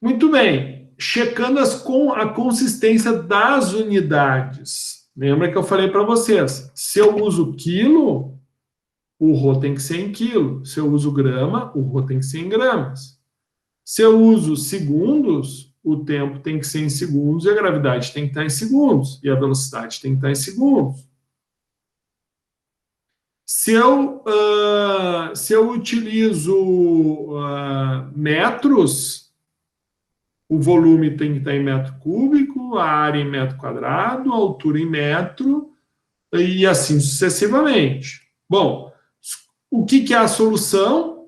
Speaker 1: Muito bem, checando a consistência das unidades. Lembra que eu falei para vocês, se eu uso quilo, o ρ tem que ser em quilo. Se eu uso grama, o ρ tem que ser em gramas. Se eu uso segundos, o tempo tem que ser em segundos e a gravidade tem que estar em segundos. E a velocidade tem que estar em segundos. Se eu utilizo metros, o volume tem que estar em metro cúbico, a área em metro quadrado, a altura em metro, e assim sucessivamente. Bom, o que é a solução?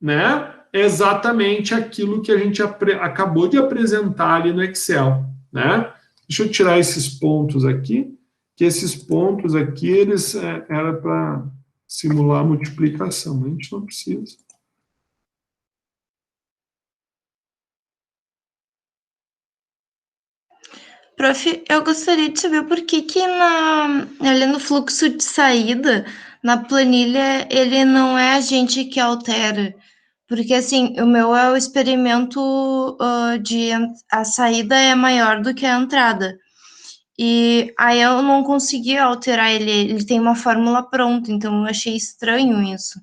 Speaker 1: Né? É exatamente aquilo que a gente acabou de apresentar ali no Excel. Né? Deixa eu tirar esses pontos aqui, que esses pontos aqui, eles era para simular a multiplicação, a gente não precisa.
Speaker 3: Prof, eu gostaria de saber por que ali no fluxo de saída, na planilha, ele não é a gente que altera. Porque, assim, o meu é o experimento de a saída é maior do que a entrada. E aí eu não consegui alterar ele tem uma fórmula pronta, então eu achei estranho isso.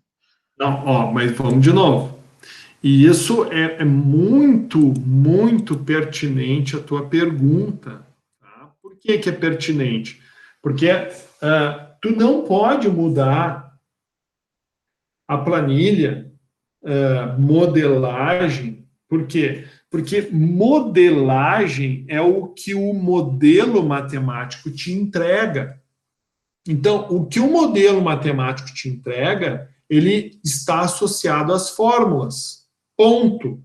Speaker 1: Não, ó, mas vamos de novo. E isso é muito, muito pertinente a tua pergunta. Tá? Por que é pertinente? Porque tu não pode mudar a planilha, modelagem. Por quê? Porque modelagem é o que o modelo matemático te entrega. Então, o que o modelo matemático te entrega, ele está associado às fórmulas. Ponto.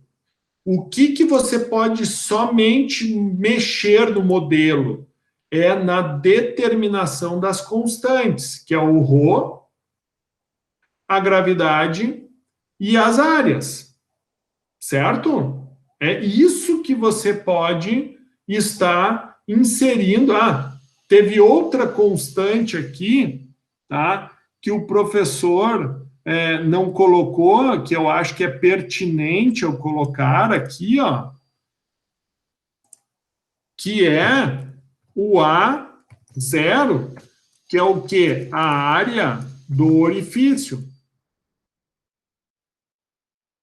Speaker 1: O que você pode somente mexer no modelo é na determinação das constantes, que é o ρ, a gravidade e as áreas. Certo? É isso que você pode estar inserindo. Ah, teve outra constante aqui, tá? Que o professor não colocou, que eu acho que é pertinente eu colocar aqui, ó, que é o A0, que é o quê? A área do orifício.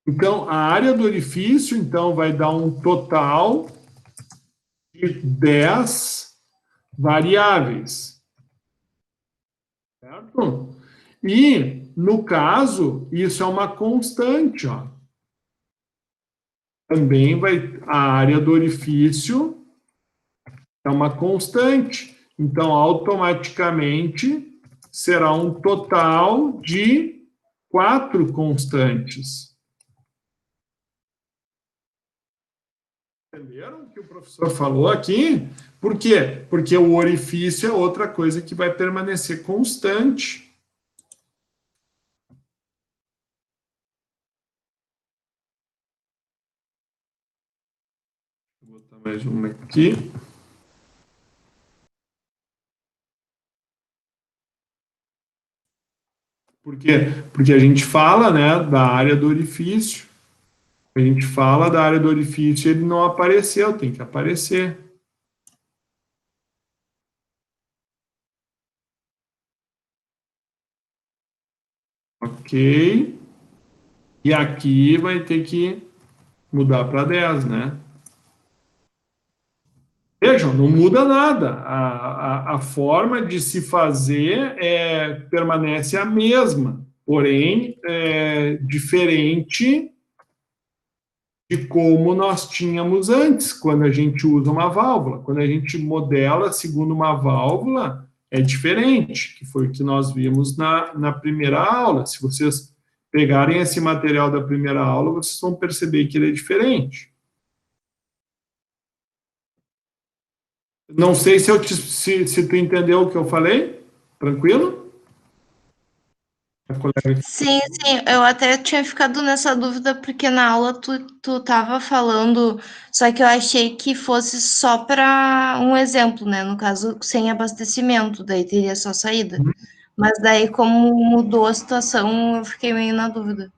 Speaker 1: Então, a área do orifício, então, vai dar um total de 10 variáveis. Certo? E, no caso, isso é uma constante, ó. Também vai, a área do orifício é uma constante. Então, automaticamente, será um total de 4 constantes. Entenderam o que o professor falou aqui? Por quê? Porque o orifício é outra coisa que vai permanecer constante. Vou botar mais uma aqui. Por quê? Porque a gente fala, né, da área do orifício. A gente fala da área do orifício e ele não apareceu, tem que aparecer. Ok. E aqui vai ter que mudar para 10, né? Vejam, não muda nada. A forma de se fazer permanece a mesma, porém diferente de como nós tínhamos antes, quando a gente usa uma válvula. Quando a gente modela segundo uma válvula, é diferente, que foi o que nós vimos na primeira aula. Se vocês pegarem esse material da primeira aula, vocês vão perceber que ele é diferente. Não sei se tu entendeu o que eu falei. Tranquilo?
Speaker 3: Sim, sim, eu até tinha ficado nessa dúvida porque na aula tu tava falando, só que eu achei que fosse só para um exemplo, né? No caso, sem abastecimento, daí teria só saída. Mas daí, como mudou a situação, eu fiquei meio na dúvida.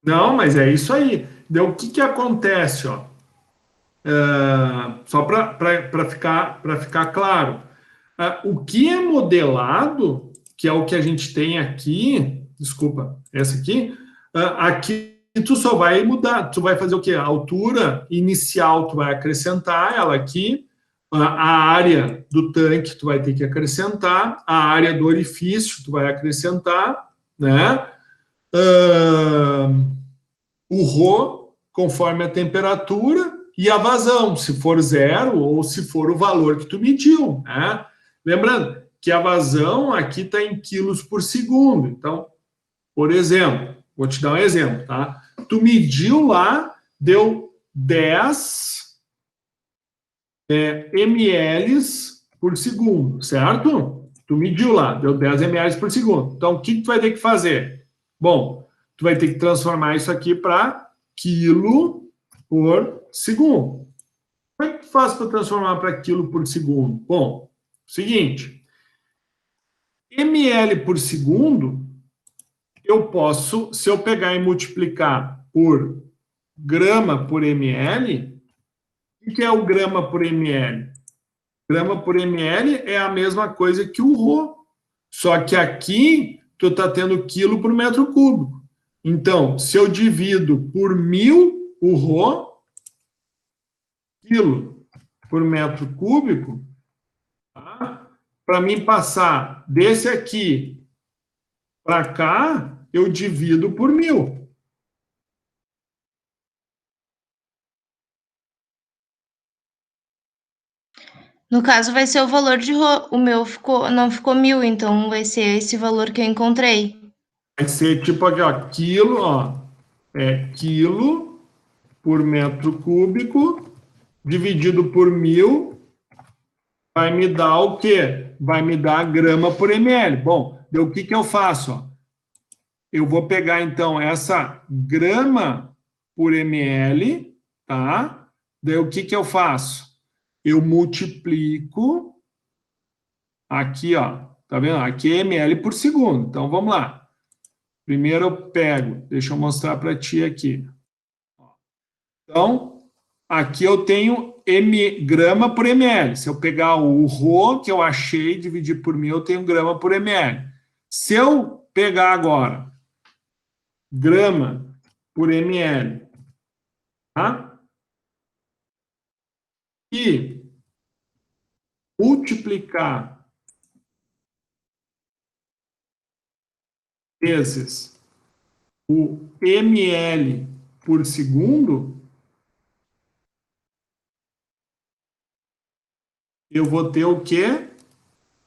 Speaker 1: Não, mas é isso aí. Então, o que acontece, ó? Só para ficar claro. O que é modelado, que é o que a gente tem aqui, desculpa, essa aqui, aqui tu só vai mudar, tu vai fazer o quê? A altura inicial tu vai acrescentar ela aqui, a área do tanque tu vai ter que acrescentar, a área do orifício tu vai acrescentar, né? O ρ, conforme a temperatura, e a vazão, se for 0 ou se for o valor que tu mediu, né? Lembrando que a vazão aqui está em quilos por segundo. Então, por exemplo, vou te dar um exemplo, tá? Tu mediu lá, deu 10 ml por segundo, certo? Tu mediu lá, deu 10 ml por segundo. Então, o que tu vai ter que fazer? Bom, tu vai ter que transformar isso aqui para quilo por segundo. Como é que tu faz para transformar para quilo por segundo? Bom, seguinte, ml por segundo, eu posso, se eu pegar e multiplicar por grama por ml, o que é o grama por ml? Grama por ml é a mesma coisa que o ρ, só que aqui tu está tendo quilo por metro cúbico. Então, se eu divido por 1000 o ρ, quilo por metro cúbico, tá? Para mim passar desse aqui para cá, eu divido por 1000.
Speaker 3: No caso, vai ser o valor de ρ. O meu não ficou 1000, então vai ser esse valor que eu encontrei.
Speaker 1: Vai ser tipo aqui, ó, quilo, ó, quilo por metro cúbico dividido por 1000 vai me dar o quê? Vai me dar grama por ml. Bom, o que eu faço? Ó? Eu vou pegar, então, essa grama por ml, tá? Daí o que eu faço? Eu multiplico aqui, ó, tá vendo? Aqui é ml por segundo. Então, vamos lá. Primeiro eu pego, deixa eu mostrar para ti aqui. Então, aqui eu tenho grama por ml. Se eu pegar o ρ que eu achei e dividir por 1000, eu tenho grama por ml. Se eu pegar agora grama por ml, tá? E multiplicar vezes o ml por segundo, eu vou ter o quê?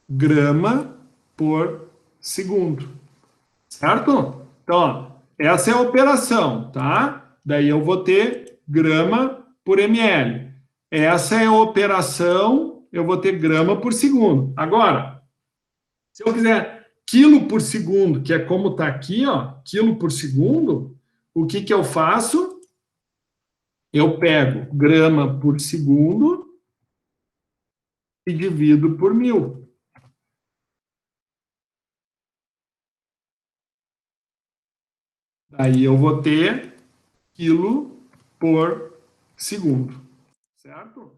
Speaker 1: Grama por segundo. Certo? Então, ó, essa é a operação, tá? Daí eu vou ter grama por ml. Essa é a operação, eu vou ter grama por segundo. Agora, se eu quiser quilo por segundo, que é como está aqui, ó, quilo por segundo, o que eu faço? Eu pego grama por segundo e divido por 1000. Daí eu vou ter quilo por segundo, certo?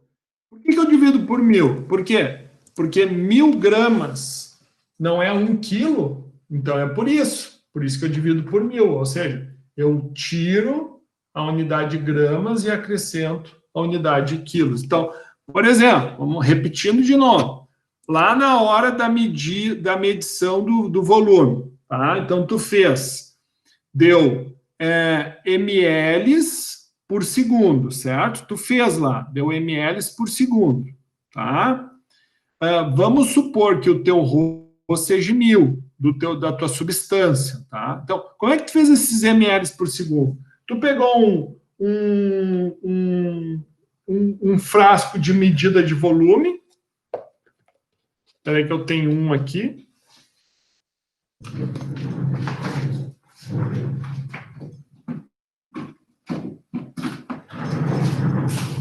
Speaker 1: Por que eu divido por 1000? Por quê? Porque 1000 gramas não é 1 quilo, então é por isso que eu divido por 1000, ou seja, eu tiro a unidade de gramas e acrescento a unidade de quilos. Então, por exemplo, vamos repetindo de novo, lá na hora da medição do volume, tá? Então, tu deu mLs por segundo, certo? Tu fez lá, deu mLs por segundo, tá? Vamos supor que o teu ρ seja 1000 da tua substância, tá? Então, como é que tu fez esses mLs por segundo? Tu pegou um frasco de medida de volume. Espera aí que eu tenho um aqui.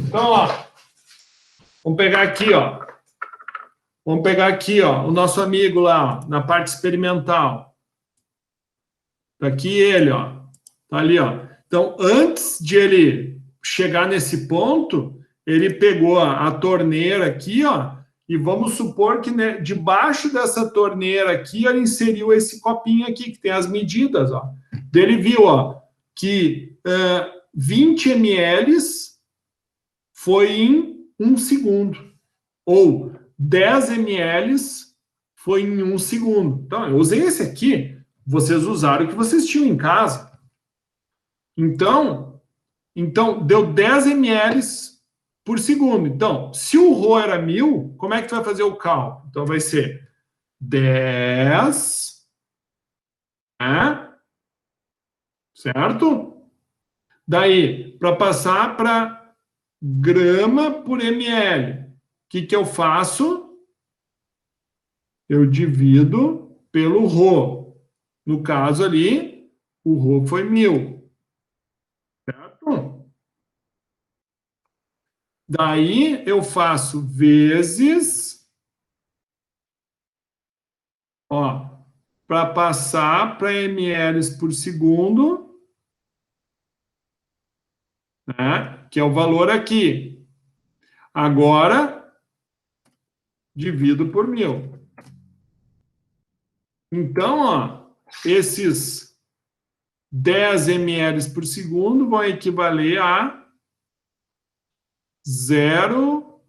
Speaker 1: Então, ó, vamos pegar aqui, ó. Vamos pegar aqui, ó, o nosso amigo lá, ó, na parte experimental. Tá aqui ele, ó. Tá ali, ó. Então, antes de ele chegar nesse ponto, ele pegou a torneira aqui, ó, e vamos supor que, né, debaixo dessa torneira aqui, ele inseriu esse copinho aqui, que tem as medidas, ó. Ele viu, ó, que 20 ml foi em 1 segundo. Ou 10 ml foi em 1 segundo. Então, eu usei esse aqui, vocês usaram o que vocês tinham em casa. Então deu 10 ml por segundo. Então, se o ρ era 1000, como é que tu vai fazer o cálculo? Então, vai ser 10, né? Certo? Daí, para passar para grama por ml, o que eu faço? Eu divido pelo ρ. No caso ali, o ρ foi 1000. Certo? Daí eu faço vezes, ó, para passar para ml por segundo, né? Que é o valor aqui. Agora, divido por 1000. Então, ó, esses 10 ml por segundo vão equivaler a 0,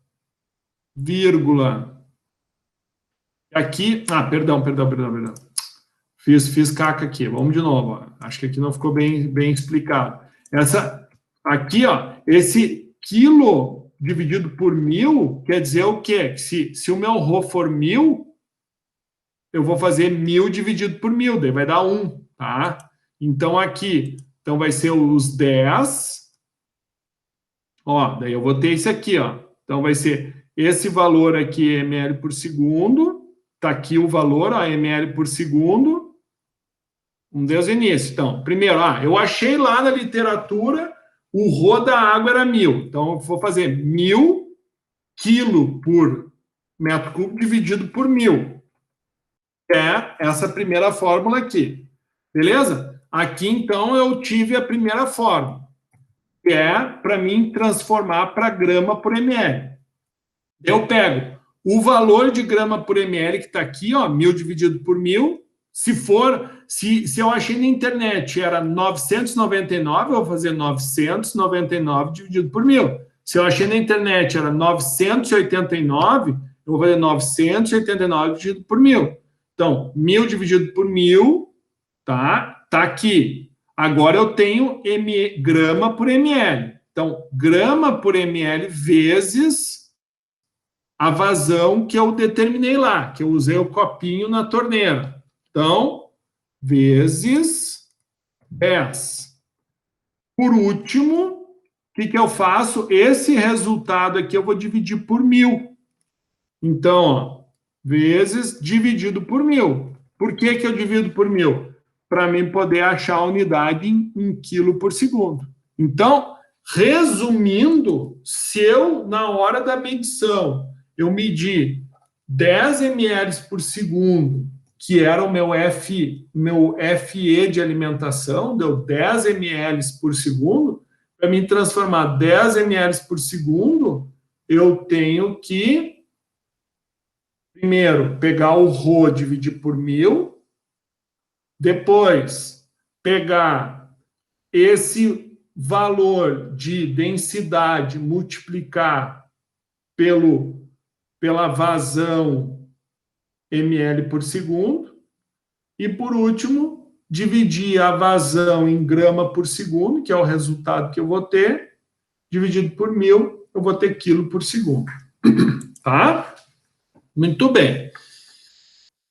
Speaker 1: aqui, perdão. Fiz caca aqui. Vamos de novo. Ó. Acho que aqui não ficou bem explicado. Essa aqui, ó, esse quilo dividido por 1000 quer dizer o quê? Se o meu ρ for 1000, eu vou fazer 1000 dividido por 1000, daí vai dar 1, tá? Então, aqui, então vai ser os 10. Ó, daí eu vou ter esse aqui, ó. Então, vai ser esse valor aqui, ml por segundo. Tá aqui o valor, ó, ml por segundo. Desde o início. Então, primeiro, eu achei lá na literatura o rho da água era 1.000. Então, eu vou fazer 1.000 quilo por metro cúbico dividido por 1.000. É essa primeira fórmula aqui. Beleza? Aqui, então, eu tive a primeira fórmula, que é para mim transformar para grama por ml. Eu pego o valor de grama por ml que está aqui, ó, 1.000 dividido por 1.000. Se eu achei na internet era 999, eu vou fazer 999 dividido por 1.000. Se eu achei na internet era 989, eu vou fazer 989 dividido por 1.000. Então, 1.000 dividido por 1.000, tá aqui. Agora eu tenho grama por ml. Então, grama por ml vezes a vazão que eu determinei lá, que eu usei o copinho na torneira. Então, vezes 10. Por último, o que eu faço? Esse resultado aqui eu vou dividir por 1.000. Então, ó, vezes dividido por 1.000. Por que eu divido por 1.000? Para mim poder achar a unidade em quilo por segundo. Então, resumindo, se eu, na hora da medição, eu medir 10 ml por segundo, que era o meu FE de alimentação, deu 10 ml por segundo, para me transformar 10 ml por segundo, eu tenho que, primeiro, pegar o rho, dividir por 1.000, depois pegar esse valor de densidade, multiplicar pela vazão ml por segundo, e por último, dividir a vazão em grama por segundo, que é o resultado que eu vou ter, dividido por 1.000, eu vou ter quilo por segundo. Tá? Muito bem.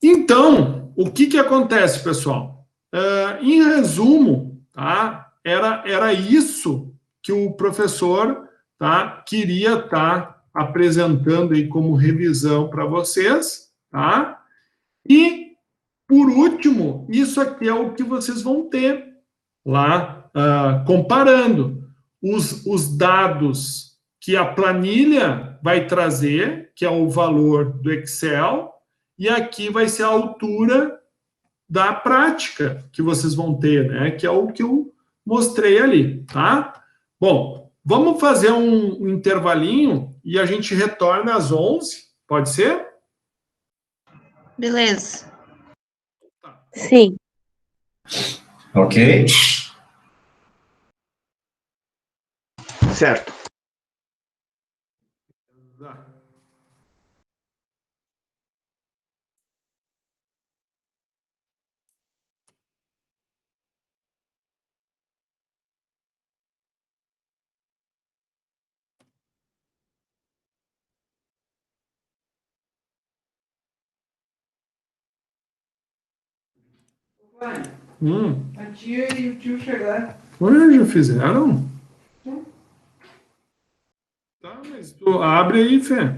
Speaker 1: Então, o que acontece, pessoal? Em resumo, tá? Era isso que o professor, tá, queria estar apresentando aí como revisão para vocês, tá? E, por último, isso aqui é o que vocês vão ter lá, comparando os dados que a planilha vai trazer, que é o valor do Excel, e aqui vai ser a altura da prática que vocês vão ter, né? Que é o que eu mostrei ali, tá? Bom, vamos fazer um intervalinho e a gente retorna às 11, pode ser?
Speaker 3: Beleza.
Speaker 2: Sim.
Speaker 4: Ok. Certo.
Speaker 1: A tia e o tio chegaram. Ué, já fizeram? Tá, mas tu abre aí, Fê.